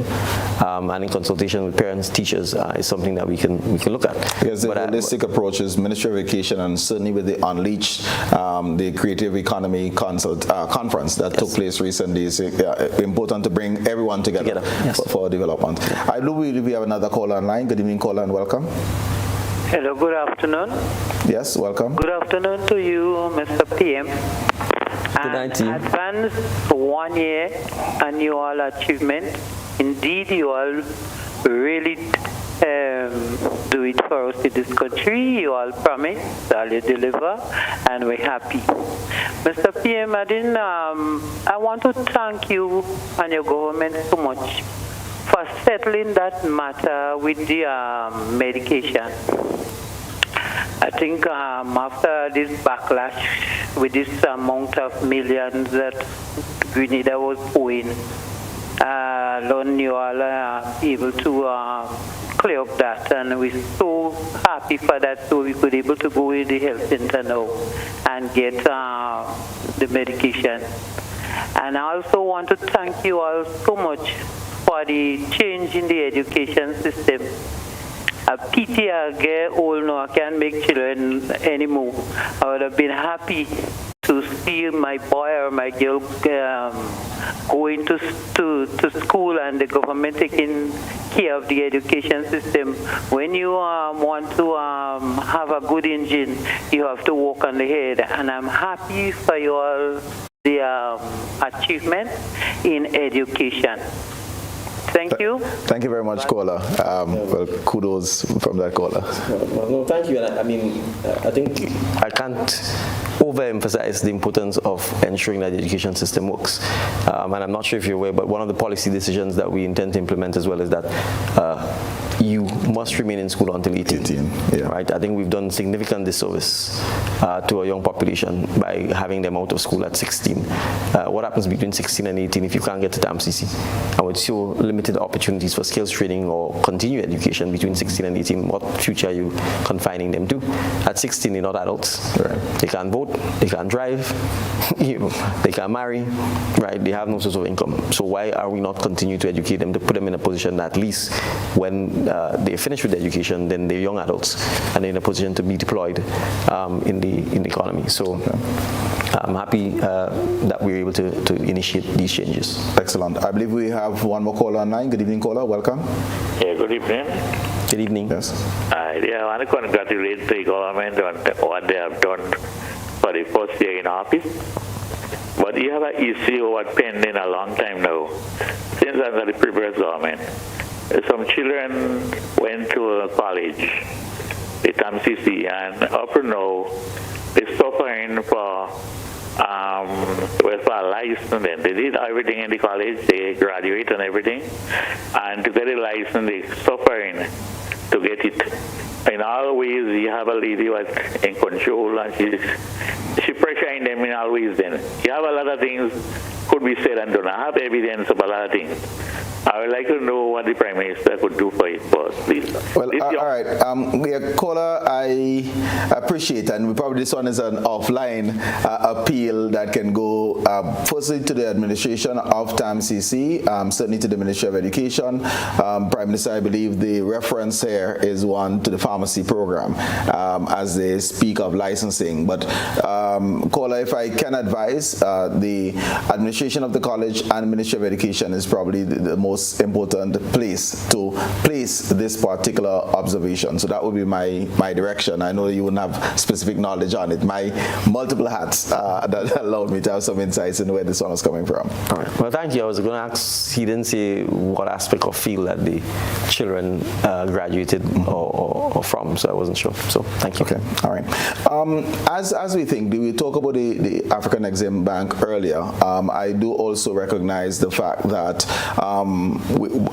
and in consultation with parents, teachers is something that we can look at. Yes, the holistic approach is Ministry of Education, and certainly with the Unleash, the Creative Economy conference that took place recently, is important to bring everyone together. For development. I believe we have another caller online. Good evening, caller, and welcome. Hello, good afternoon. Yes, welcome. Good afternoon to you, Mr. PM. Good night to you. Advance 1 year annual achievement. Indeed, you all really do it for us in this country. You all promise that you deliver, and we're happy. Mr. PM, I want to thank you and your government so much for settling that matter with the medication. I think after this backlash with this amount of millions that Grenada was owing, Lord, you all are able to clear up that, and we're so happy for that, so we could able to go in the health center now and get the medication. And I also want to thank you all so much for the change in the education system. A pity I get old now, I can't make children anymore. I would have been happy to see my boy or my girl going to school and the government taking care of the education system. When you want to have a good engine, you have to work on the head. And I'm happy for you all the achievement in education. Thank you. Thank you very much, caller. Well, kudos from that caller. Well, no, thank you. I mean, I think I can't overemphasize the importance of ensuring that the education system works. And I'm not sure if you're aware, but one of the policy decisions that we intend to implement as well is that you must remain in school until 18. Yeah. Right? I think we've done significant disservice to a young population by having them out of school at 16. What happens between 16 and 18 if you can't get to TAMCC? And with so limited opportunities for skills training or continued education between 16 and 18, what future are you confining them to? At 16, they're not adults. Right. They can't vote, they can't drive, they can't marry, right? They have no source of income. So why are we not continuing to educate them to put them in a position that at least when they finish with education, then they're young adults and they're in a position to be deployed in the economy. So I'm happy that we were able to initiate these changes. Excellent. I believe we have one more caller online. Good evening, caller. Welcome. Yeah, good evening. Good evening. Yes. I want to congratulate the government on what they have done for the first year in office. But you have an issue what pending a long time now, since under the previous government. Some children went to college, the TAMCC, and up to now, they're suffering for a license. They did everything in the college, they graduate and everything, and to get a license, they're suffering to get it. In all ways, you have a lady who's in control, and she pressuring them in all ways. Then you have a lot of things could be said and done. I have evidence of a lot of things. I would like to know what the Prime Minister could do for it for us, please. Well, all right. Caller, I appreciate, and probably this one is an offline appeal that can go firstly to the administration of TAMCC, certainly to the Ministry of Education. Prime Minister, I believe the reference here is one to the pharmacy program as they speak of licensing. But caller, if I can advise, the administration of the college and Ministry of Education is probably the most important place to place this particular observation. So that would be my direction. I know you wouldn't have specific knowledge on it. My multiple hats that allowed me to have some insights into where this one was coming from. All right. Well, thank you. I was going to ask, he didn't say what aspect of field that the children graduated or from, so I wasn't sure. So thank you. Okay. All right. As we think, we talk about the African Exim Bank earlier. I do also recognize the fact that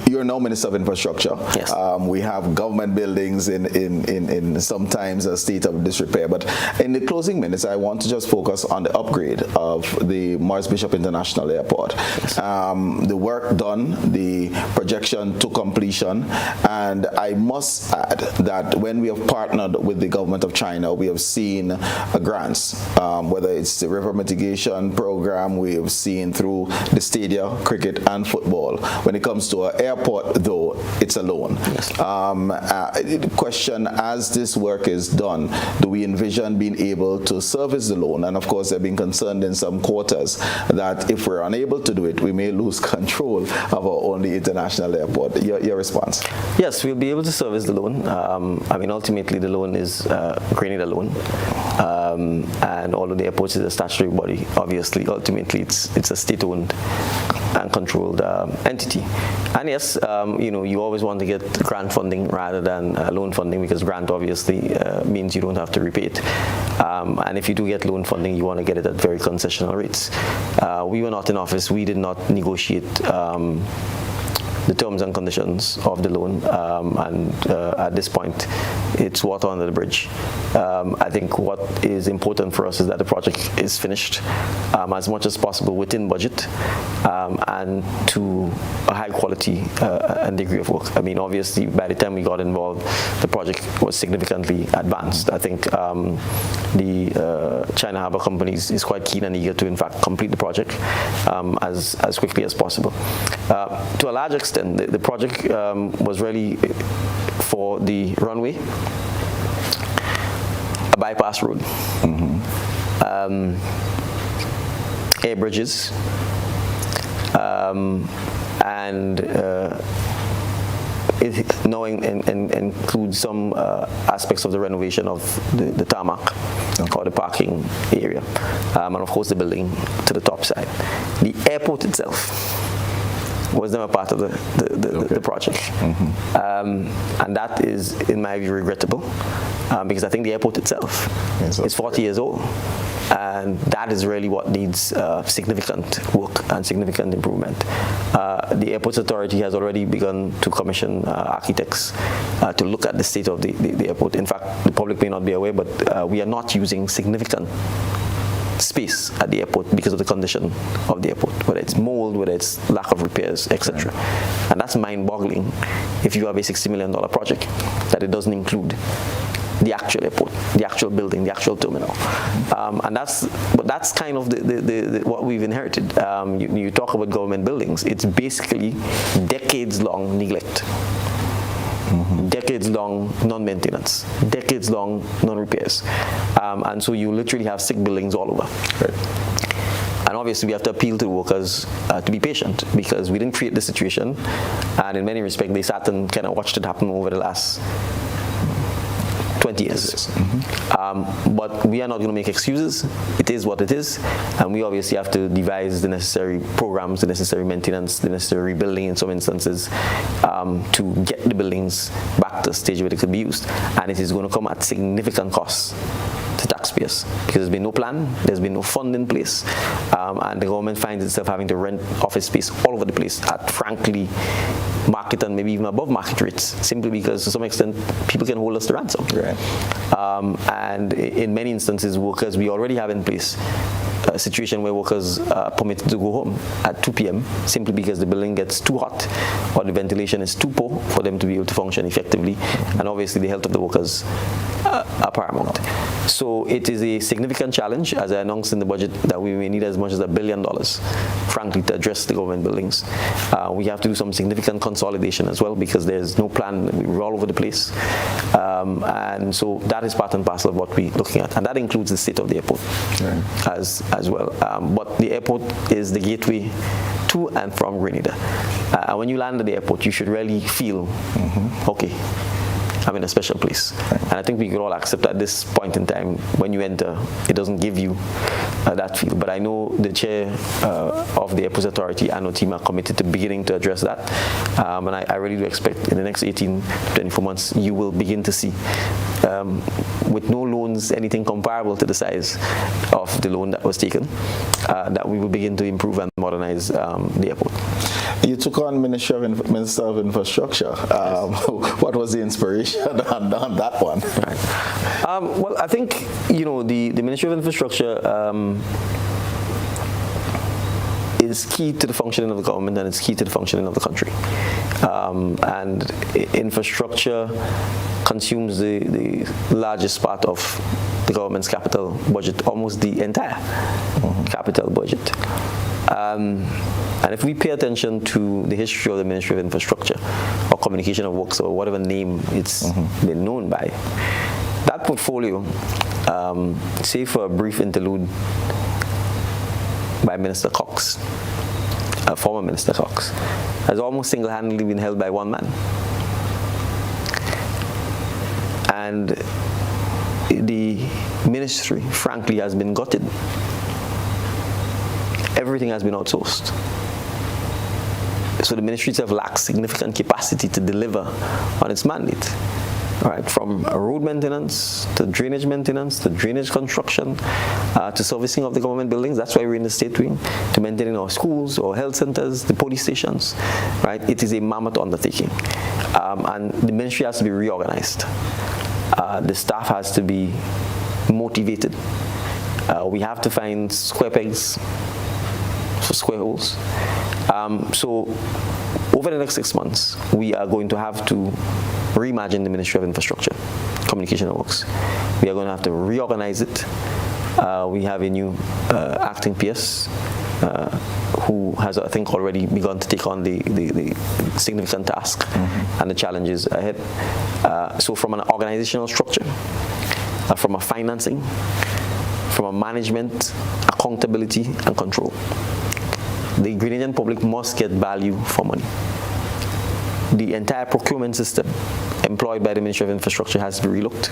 you're now Minister of Infrastructure. Yes. We have government buildings in sometimes a state of disrepair. But in the closing minutes, I want to just focus on the upgrade of the Morris Bishop International Airport. Yes. The work done, the projection to completion, and I must add that when we have partnered with the government of China, we have seen grants, whether it's the river mitigation program, we have seen through the stadia, cricket and football. When it comes to an airport, though, it's a loan. Yes. The question, as this work is done, do we envision being able to service the loan? And of course, they've been concerned in some quarters that if we're unable to do it, we may lose control of our only international airport. Your response? Yes, we'll be able to service the loan. I mean, ultimately, the loan is Grenada loan. And although the airport is a statutory body, obviously, ultimately, it's a state-owned and controlled entity. And yes, you always want to get grant funding rather than loan funding, because grant obviously means you don't have to repay it. And if you do get loan funding, you want to get it at very concessional rates. We were not in office. We did not negotiate the terms and conditions of the loan, and at this point, it's water under the bridge. I think what is important for us is that the project is finished as much as possible within budget and to a high quality and degree of work. I mean, obviously, by the time we got involved, the project was significantly advanced. I think the China Harbour Company is quite keen and eager to, in fact, complete the project as quickly as possible. To a large extent, the project was really for the runway, a bypass road, air bridges, and it now includes some aspects of the renovation of the tarmac or the parking area, and of course the building to the top side. The airport itself was never part of the project. And that is, in my view, regrettable, because I think the airport itself is 40 years old. And that is really what needs significant work and significant improvement. The Airports Authority has already begun to commission architects to look at the state of the airport. In fact, the public may not be aware, but we are not using significant space at the airport because of the condition of the airport, whether it's mold, whether it's lack of repairs, etc. And that's mind-boggling if you have a $60 million project that it doesn't include the actual airport, the actual building, the actual terminal. And that's kind of what we've inherited. You talk about government buildings, it's basically decades-long neglect. Decades-long non-maintenance, decades-long non-repairs. And so you literally have sick buildings all over. And obviously we have to appeal to workers to be patient, because we didn't create the situation, and in many respects they sat and kind of watched it happen over the last 20 years. But we are not going to make excuses. It is what it is, and we obviously have to devise the necessary programs, the necessary maintenance, the necessary rebuilding in some instances to get the buildings back to a stage where they could be used. And it is going to come at significant costs to taxpayers, because there's been no plan, there's been no fund in place, and the government finds itself having to rent office space all over the place at, frankly, market and maybe even above market rates, simply because to some extent people can hold us to ransom. And in many instances, workers, we already have in place a situation where workers are permitted to go home at 2 p.m. simply because the building gets too hot or the ventilation is too poor for them to be able to function effectively, and obviously the health of the workers are paramount. So it is a significant challenge, as I announced in the budget, that we may need as much as $1 billion, frankly, to address the government buildings. We have to do some significant consolidation as well, because there's no plan. We're all over the place. And so that is part and parcel of what we're looking at. And that includes the state of the airport as well. But the airport is the gateway to and from Grenada. And when you land at the airport, you should really feel, okay, I'm in a special place. And I think we could all accept at this point in time, when you enter, it doesn't give you that feel. But I know the chair of the Airports Authority and our team are committed to beginning to address that. And I really do expect in the next 18 to 24 months, you will begin to see, with no loans, anything comparable to the size of the loan that was taken, that we will begin to improve and modernize the airport. You took on Minister of Infrastructure. What was the inspiration on that one? Well, I think, the Ministry of Infrastructure is key to the functioning of the government, and it's key to the functioning of the country. And infrastructure consumes the largest part of the government's capital budget, almost the entire capital budget. And if we pay attention to the history of the Ministry of Infrastructure, or Communication of Works, or whatever name it's been known by, that portfolio, save for a brief interlude by Minister Cox, former Minister Cox, has almost single-handedly been held by one man. And the ministry, frankly, has been gutted. Everything has been outsourced. So the ministry itself lacks significant capacity to deliver on its mandate. All right, from road maintenance to drainage maintenance to drainage construction to servicing of the government buildings. That's why we're in the state wing, to maintaining our schools, our health centers, the police stations. Right, it is a mammoth undertaking, and the ministry has to be reorganized. The staff has to be motivated. We have to find square pegs for square holes. So over the next 6 months, we are going to have to reimagine the Ministry of Infrastructure, Communication and Works. We are going to have to reorganize it. We have a new acting PS who has, I think, already begun to take on the significant task and the challenges ahead. So from an organizational structure, from a financing, from a management, accountability, and control, the Grenadian public must get value for money. The entire procurement system employed by the Ministry of Infrastructure has to be relooked.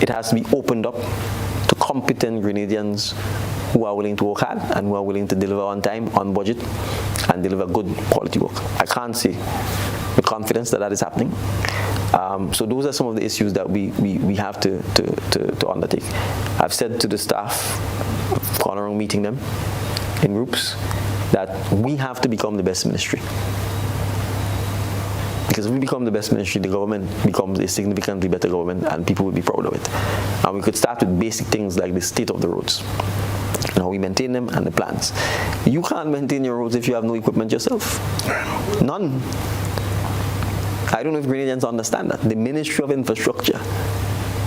It has to be opened up to competent Grenadians who are willing to work hard and who are willing to deliver on time, on budget, and deliver good quality work. I can't say with confidence that is happening. So those are some of the issues that we have to undertake. I've said to the staff, gone around meeting them in groups, that we have to become the best ministry. Because if we become the best ministry, the government becomes a significantly better government and people will be proud of it. And we could start with basic things like the state of the roads. How we maintain them and the plans. You can't maintain your roads if you have no equipment yourself. None. I don't know if Grenadians understand that. The Ministry of Infrastructure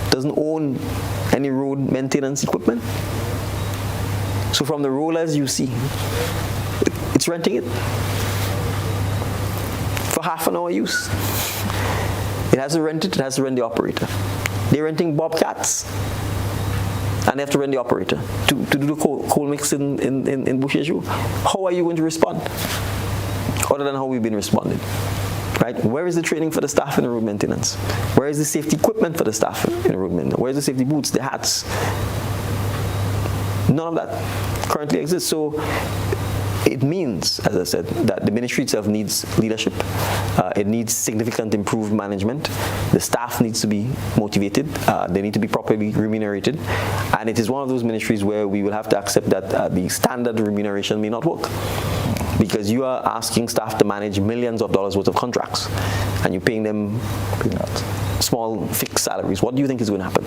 doesn't own any road maintenance equipment. So from the rollers you see, it's renting it for half an hour use. It has to rent it, it has to rent the operator. They're renting bobcats, and they have to rent the operator to do the coal mix in Boucherjou. How are you going to respond? Other than how we've been responding. Right? Where is the training for the staff in the road maintenance? Where is the safety equipment for the staff in the road maintenance? Where is the safety boots, the hats? None of that currently exists. So it means, as I said, that the ministry itself needs leadership. It needs significant improved management. The staff needs to be motivated. They need to be properly remunerated. And it is one of those ministries where we will have to accept that the standard remuneration may not work. Because you are asking staff to manage millions of dollars worth of contracts and you're paying them small fixed salaries. What do you think is going to happen?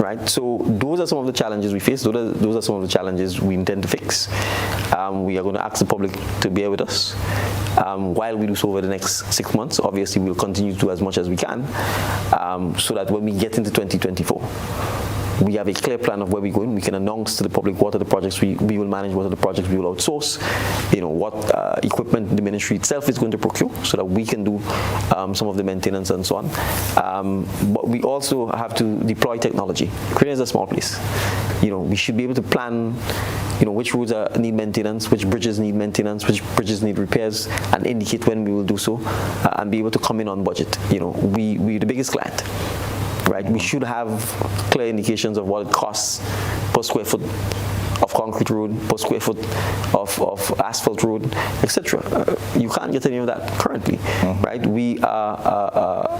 Right? So those are some of the challenges we face. Those are some of the challenges we intend to fix. We are going to ask the public to bear with us while we do so over the next 6 months. Obviously, we'll continue to do as much as we can so that when we get into 2024, we have a clear plan of where we're going. We can announce to the public what are the projects we will manage, what are the projects we will outsource, what equipment the ministry itself is going to procure so that we can do some of the maintenance and so on. But we also have to deploy technology. Grenada is a small place. We should be able to plan which roads need maintenance, which bridges need maintenance, which bridges need repairs, and indicate when we will do so, and be able to come in on budget. We're the biggest client. Right, we should have clear indications of what it costs per square foot of concrete road, per square foot of asphalt road, etc. You can't get any of that currently, right? We are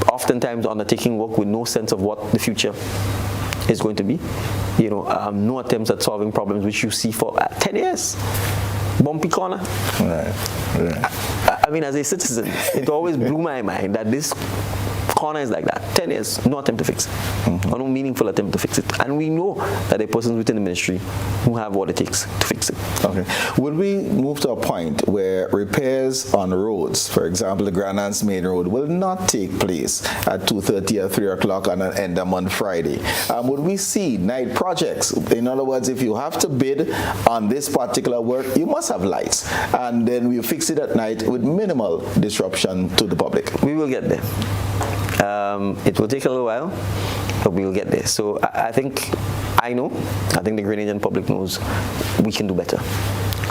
oftentimes undertaking work with no sense of what the future is going to be. No attempts at solving problems which you see for 10 years. Bumpy corner. Right. I mean, as a citizen, it always blew my mind that this corner is like that. 10 years, no attempt to fix it. Or no meaningful attempt to fix it. And we know that there are persons within the ministry who have what it takes to fix it. Okay. Would we move to a point where repairs on roads, for example, the Grenada's main road, will not take place at 2:30 or 3 o'clock and end them on Friday? Would we see night projects? In other words, if you have to bid on this particular work, you must have lights. And then we fix it at night with minimal disruption to the public. We will get there. It will take a little while, but we will get there. So I think the Grenadian public knows we can do better.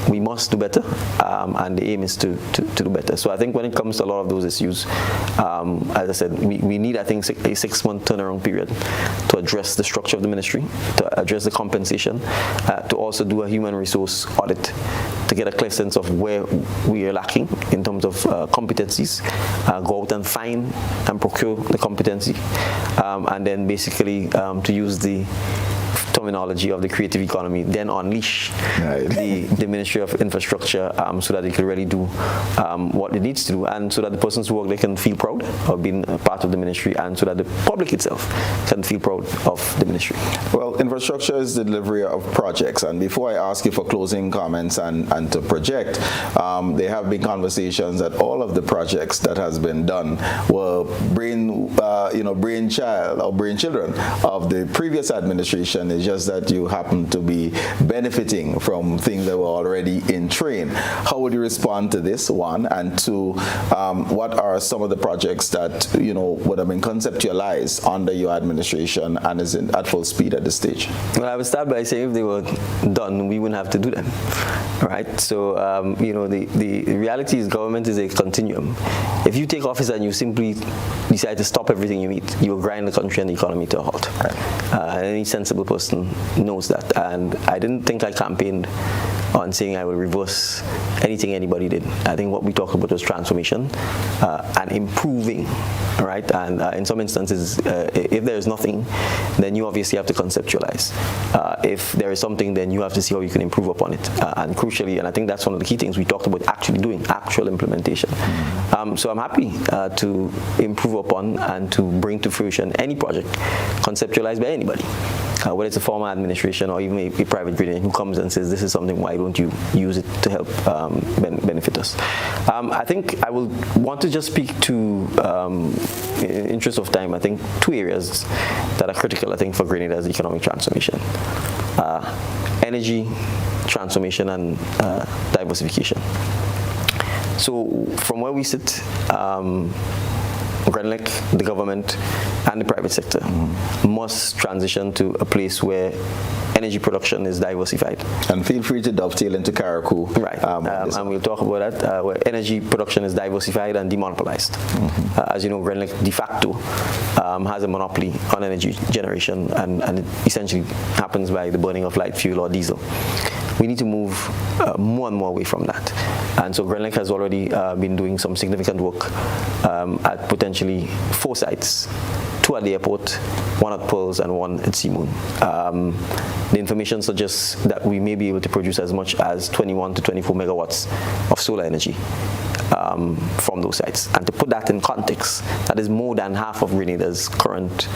We must do better, and the aim is to do better. So I think when it comes to a lot of those issues, as I said, we need, I think, a 6-month turnaround period to address the structure of the ministry, to address the compensation, to also do a human resource audit, to get a clear sense of where we are lacking in terms of competencies, go out and find and procure the competency, and then basically to use the terminology of the creative economy, then unleash the Ministry of Infrastructure so that it can really do what it needs to do, and so that the persons who work there can feel proud of being a part of the ministry, and so that the public itself can feel proud of the ministry. Well, infrastructure is the delivery of projects, and before I ask you for closing comments and to project, there have been conversations that all of the projects that has been done were brainchild or brainchildren of the previous administration. It's just that you happen to be benefiting from things that were already in train. How would you respond to this, one? And two, what are some of the projects that would have been conceptualized under your administration and is at full speed at this stage? Well, I would start by saying if they were done, we wouldn't have to do them, right? So the reality is government is a continuum. If you take office and you simply decide to stop everything you meet, you will grind the country and the economy to a halt. Any sensible person person knows that. And I didn't think I campaigned on saying I will reverse anything anybody did. I think what we talked about was transformation and improving, right? And in some instances, if there is nothing, then you obviously have to conceptualize. If there is something, then you have to see how you can improve upon it. And crucially, and I think that's one of the key things we talked about, actually doing actual implementation. So I'm happy to improve upon and to bring to fruition any project conceptualized by anybody. Whether it's a former administration or even a private grid who comes and says, this is something, why don't you use it to help benefit us? I think I will want to just speak to, in interest of time, I think 2 areas that are critical, I think, for Grenada's economic transformation. Energy transformation and diversification. So from where we sit, Grenlec, the government, and the private sector must transition to a place where energy production is diversified. And feel free to dovetail into Carriacou. Right, and we'll talk about that, where energy production is diversified and demonopolized. As you know, Grenlec de facto has a monopoly on energy generation, and it essentially happens by the burning of light fuel or diesel. We need to move more and more away from that. And so Grenlec has already been doing some significant work at potentially 4 sites, 2 at the airport, 1 at Pearls, and 1 at Seamoon. The information suggests that we may be able to produce as much as 21 to 24 megawatts of solar energy from those sites. And to put that in context, that is more than half of Grenada's current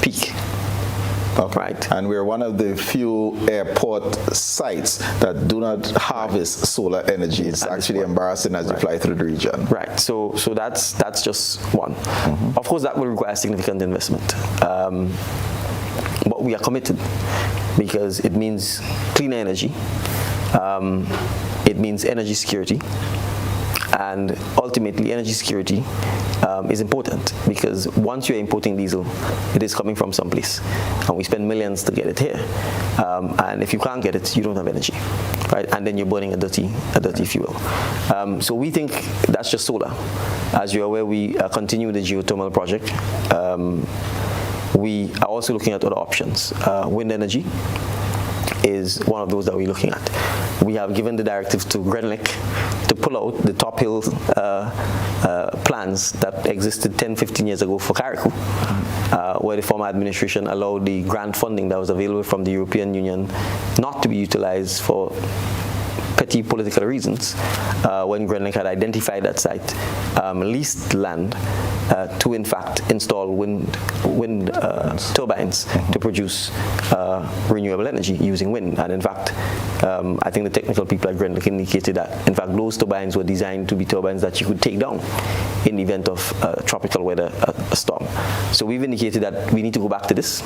peak. Okay. Right. And we're one of the few airport sites that do not harvest solar energy. It's actually embarrassing as you fly through the region. Right. So that's just one. Of course, that will require significant investment. But we are committed because it means cleaner energy. It means energy security. And ultimately, energy security is important because once you're importing diesel, it is coming from someplace, and we spend millions to get it here. And if you can't get it, you don't have energy, right? And then you're burning a dirty fuel. So we think that's just solar. As you're aware, we continue the geothermal project. We are also looking at other options. Wind energy is one of those that we're looking at. We have given the directive to Grenlec to pull out the top hill plans that existed 10-15 years ago for Carriacou, where the former administration allowed the grant funding that was available from the European Union not to be utilized for petty political reasons. When Grenlec had identified that site, leased land to in fact install wind turbines to produce renewable energy using wind. And in fact, I think the technical people at Grenlec indicated that in fact those turbines were designed to be turbines that you could take down in the event of tropical weather, a storm. So we've indicated that we need to go back to this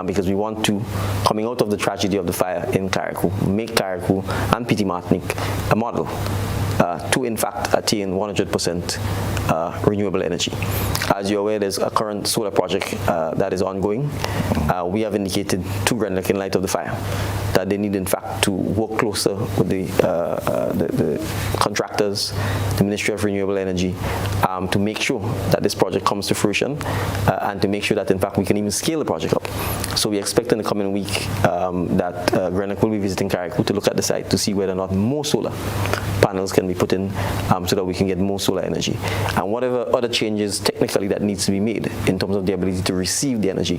because we want to, coming out of the tragedy of the fire in Carriacou, make Carriacou and Petit Martinique a model to in fact attain 100% renewable energy. As you're aware, there's a current solar project that is ongoing. We have indicated to Grenlec in light of the fire that they need in fact to work closer with the contractors, the Ministry of Renewable Energy, to make sure that this project comes to fruition and to make sure that in fact we can even scale the project up. So we expect in the coming week that Grenlec will be visiting Carriacou to look at the site to see whether or not more solar panels can be put in so that we can get more solar energy. And whatever other changes technically that needs to be made in terms of the ability to receive the energy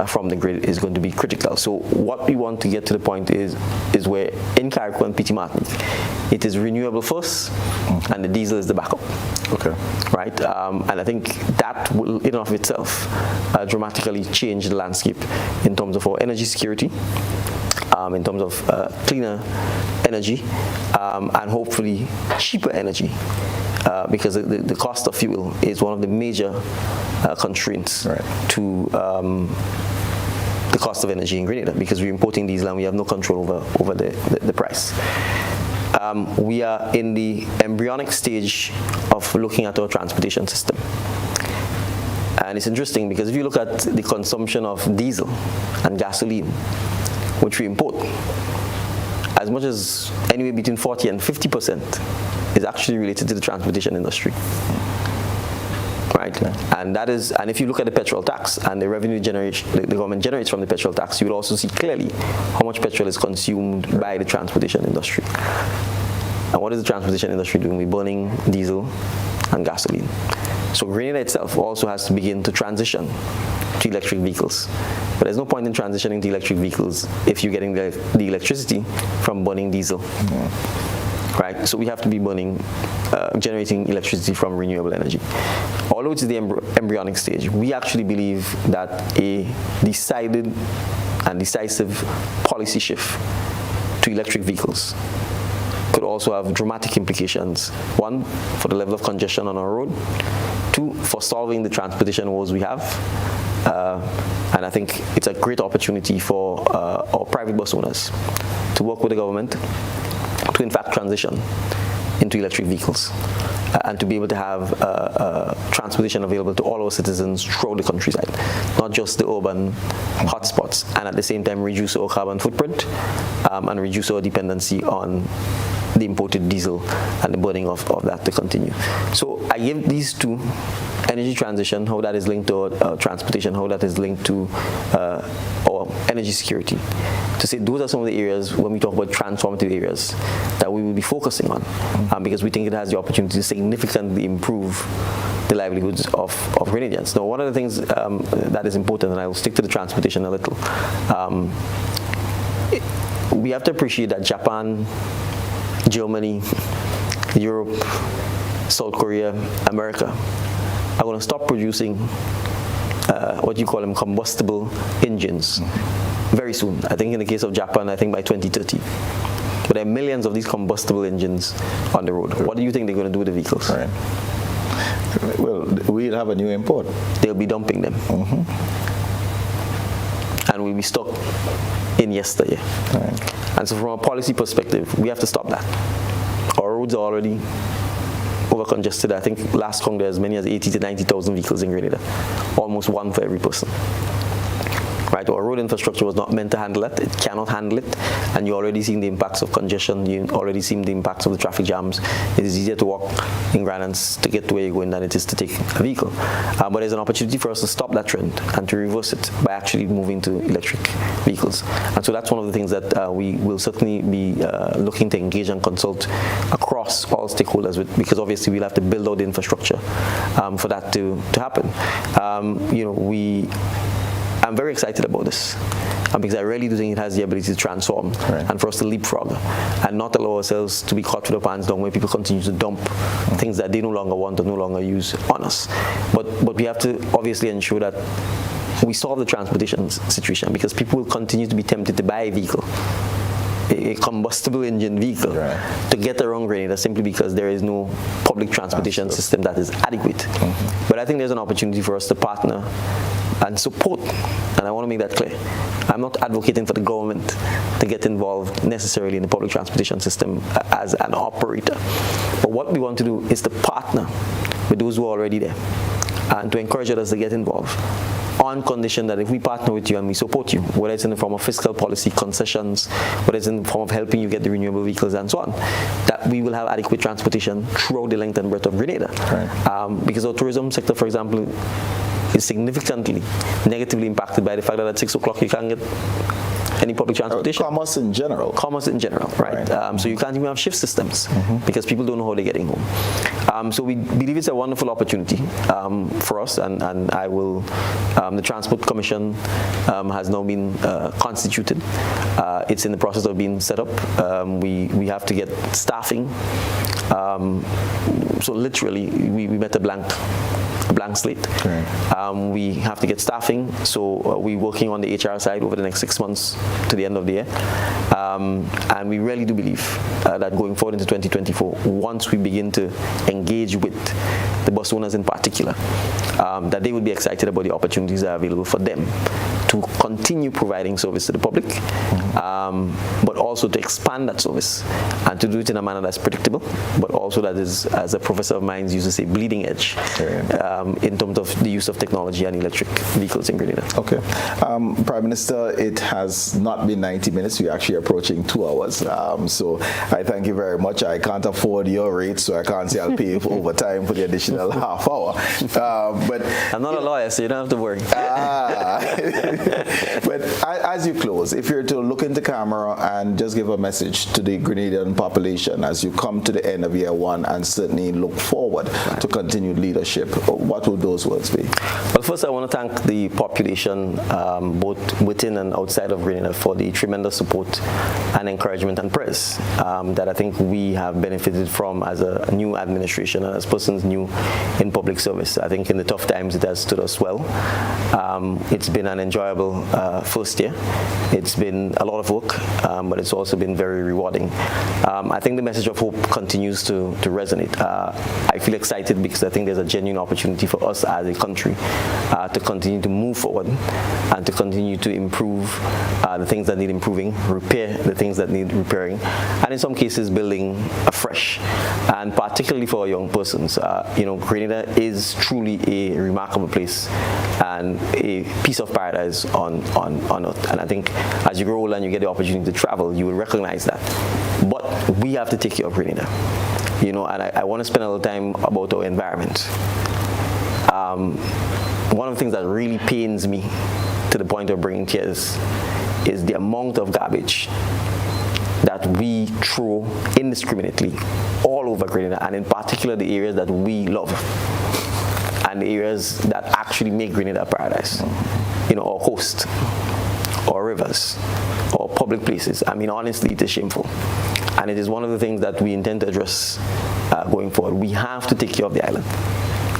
from the grid is going to be critical. So what we want to get to the point is where in Carriacou and Petit Martinique, it is renewable first and the diesel is the backup. Okay. Right? And I think that will in and of itself dramatically change the landscape in terms of our energy security, in terms of cleaner energy, and hopefully cheaper energy, because the cost of fuel is one of the major constraints to the cost of energy in Grenada, because we're importing diesel and we have no control over the price. We are in the embryonic stage of looking at our transportation system. And it's interesting because if you look at the consumption of diesel and gasoline, which we import, as much as anywhere between 40 and 50% is actually related to the transportation industry. Right? And that is, and if you look at the petrol tax and the revenue generation the government generates from the petrol tax, you will also see clearly how much petrol is consumed by the transportation industry. And what is the transportation industry doing? We're burning diesel and gasoline. So Grenada itself also has to begin to transition to electric vehicles. But there's no point in transitioning to electric vehicles if you're getting the electricity from burning diesel. Right? So we have to be generating electricity from renewable energy. Although it's the embryonic stage, we actually believe that a decided and decisive policy shift to electric vehicles could also have dramatic implications. One, for the level of congestion on our road. Two, for solving the transportation woes we have. And I think it's a great opportunity for our private bus owners to work with the government to in fact transition into electric vehicles and to be able to have transportation available to all our citizens throughout the countryside, not just the urban hotspots, and at the same time reduce our carbon footprint and reduce our dependency on the imported diesel and the burning of that to continue. So I give these two, energy transition, how that is linked to transportation, how that is linked to our energy security, to say those are some of the areas when we talk about transformative areas that we will be focusing on, because we think it has the opportunity to significantly improve the livelihoods of Grenadians. Now, one of the things that is important, and I will stick to the transportation a little, we have to appreciate that Japan, Germany, Europe, South Korea, America are going to stop producing what you call them combustible engines very soon. I think in the case of Japan, I think by 2030. But there are millions of these combustible engines on the road. What do you think they're going to do with the vehicles? Right. Well, we'll have a new import. They'll be dumping them. And we'll be stuck in yesteryear. Right. And so from a policy perspective, we have to stop that. Our roads are already over-congested. I think last count there are as many as 80 to 90,000 vehicles in Grenada. Almost one for every person. Right? Our road infrastructure was not meant to handle that. It cannot handle it. And you're already seeing the impacts of congestion. You're already seeing the impacts of the traffic jams. It is easier to walk in Grenada to get to where you're going than it is to take a vehicle. But there's an opportunity for us to stop that trend and to reverse it by actually moving to electric vehicles. And so that's one of the things that we will certainly be looking to engage and consult across all stakeholders with, because obviously we'll have to build out the infrastructure for that to happen. I'm very excited about this because I really do think it has the ability to transform and for us to leapfrog and not allow ourselves to be caught with our pants down where people continue to dump things that they no longer want or no longer use on us. But we have to obviously ensure that we solve the transportation situation, because people will continue to be tempted to buy a vehicle, a combustible engine vehicle, to get around Grenada simply because there is no public transportation system that is adequate. But I think there's an opportunity for us to partner and support, and I want to make that clear. I'm not advocating for the government to get involved necessarily in the public transportation system as an operator. But what we want to do is to partner with those who are already there and to encourage others to get involved, on condition that if we partner with you and we support you, whether it's in the form of fiscal policy concessions, whether it's in the form of helping you get the renewable vehicles and so on, that we will have adequate transportation throughout the length and breadth of Grenada. Because our tourism sector, for example, is significantly negatively impacted by the fact that at 6 o'clock you can't get any public transportation. Commerce in general. Commerce in general, right? So you can't even have shift systems because people don't know how they're getting home. So we believe it's a wonderful opportunity for us, and I will, the Transport Commission has now been constituted. It's in the process of being set up. We have to get staffing. So literally, we met a blank slate. We have to get staffing, so we're working on the HR side over the next 6 months to the end of the year. And we really do believe that going forward into 2024, once we begin to engage with the bus owners in particular, that they would be excited about the opportunities that are available for them to continue providing service to the public, but but also to expand that service and to do it in a manner that's predictable, but also that is, as a professor of mine used to say, bleeding edge in terms of the use of technology and electric vehicles in Grenada. Okay. Prime Minister, it has not been 90 minutes. We're actually approaching 2 hours. So I thank you very much. I can't afford your rate, so I can't say I'll pay you for overtime for the additional half hour. But I'm not a lawyer, so you don't have to worry. But as you close, if you're to look into camera and just give a message to the Grenadian population as you come to the end of year one and certainly look forward to continued leadership, what would those words be? Well, first I want to thank the population, both within and outside of Grenada, for the tremendous support and encouragement and prayers that I think we have benefited from as a new administration and as persons new in public service. I think in the tough times it has stood us well. It's been an enjoyable first year. It's been a lot of work, but it's also been very rewarding. I think the message of hope continues to resonate. I feel excited because I think there's a genuine opportunity for us as a country to continue to move forward and to continue to improve the things that need improving, repair the things that need repairing, and in some cases building afresh. And particularly for our young persons, Grenada is truly a remarkable place and a piece of paradise on earth. And I think as you grow older and you get the opportunity to travel, you will recognize that. But we have to take care of Grenada. And I want to spend a little time about our environment. One of the things that really pains me to the point of bringing tears is the amount of garbage that we throw indiscriminately all over Grenada, and in particular the areas that we love and the areas that actually make Grenada a paradise. Our coast, our rivers, our public places. I mean, honestly, it is shameful. And it is one of the things that we intend to address going forward. We have to take care of the island.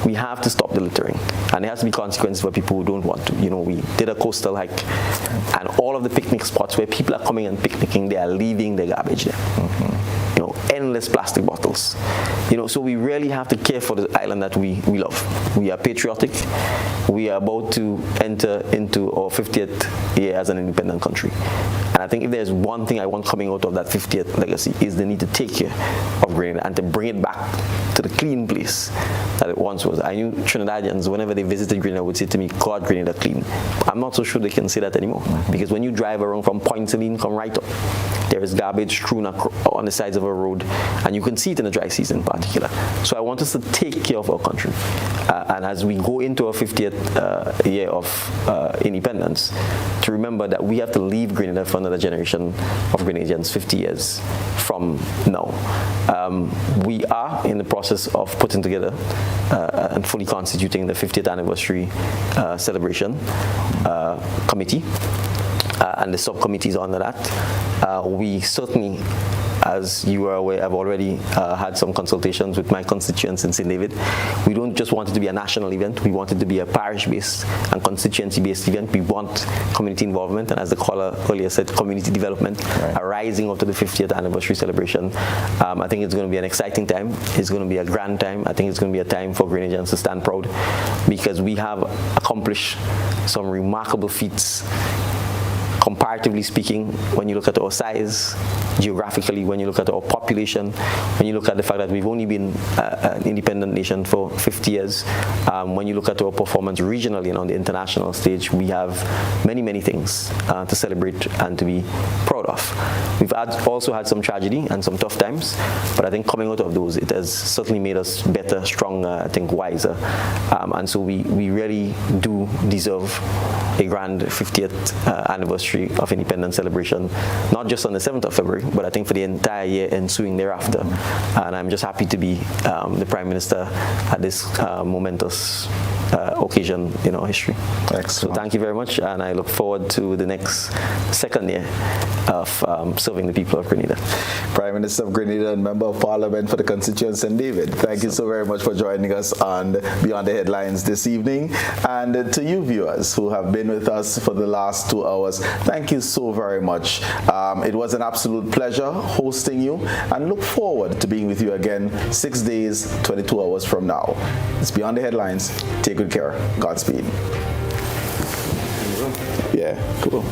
We have to stop the littering, and there has to be consequences for people who don't want to. We did a coastal hike, and all of the picnic spots where people are coming and picnicking, they are leaving their garbage there. Endless plastic bottles. So we really have to care for the island that we love. We are patriotic. We are about to enter into our 50th year as an independent country. And I think if there's one thing I want coming out of that 50th legacy is the need to take care of Grenada and to bring it back to the clean place that it once was. I knew Trinidadians, whenever they visited Grenada, would say to me, God, Grenada clean. I'm not so sure they can say that anymore, because when you drive around from Point Celine, come right up, there is garbage strewn on the sides of a road, and you can see it in the dry season in particular. So I want us to take care of our country. And as we go into our 50th year of independence, to remember that we have to leave Grenada for another generation of Grenadians 50 years from now. We are in the process of putting together and fully constituting the 50th anniversary celebration committee and the subcommittees under that. We certainly, as you are aware, I've already had some consultations with my constituents in St. David. We don't just want it to be a national event. We want it to be a parish-based and constituency-based event. We want community involvement, and as the caller earlier said, community development arising up to the 50th anniversary celebration. I think it's going to be an exciting time. It's going to be a grand time. I think it's going to be a time for Grenadians to stand proud, because we have accomplished some remarkable feats, comparatively speaking, when you look at our size, geographically, when you look at our population, when you look at the fact that we've only been an independent nation for 50 years, when you look at our performance regionally and on the international stage, we have many, many things to celebrate and to be proud of. We've also had some tragedy and some tough times, but I think coming out of those, it has certainly made us better, stronger, I think wiser. And so we really do deserve a grand 50th anniversary of independence celebration, not just on the 7th of February, but I think for the entire year ensuing thereafter. And I'm just happy to be the Prime Minister at this momentous occasion in our history. Excellent. So thank you very much, and I look forward to the next second year of serving the people of Grenada. Prime Minister of Grenada and Member of Parliament for the constituent St. David, thank you so very much for joining us on Beyond the Headlines this evening. And to you viewers who have been with us for the last 2 hours, thank you so very much. It was an absolute pleasure hosting you, and look forward to being with you again 6 days, 22 hours from now. It's Beyond the Headlines. Take good care. Godspeed. Yeah, cool.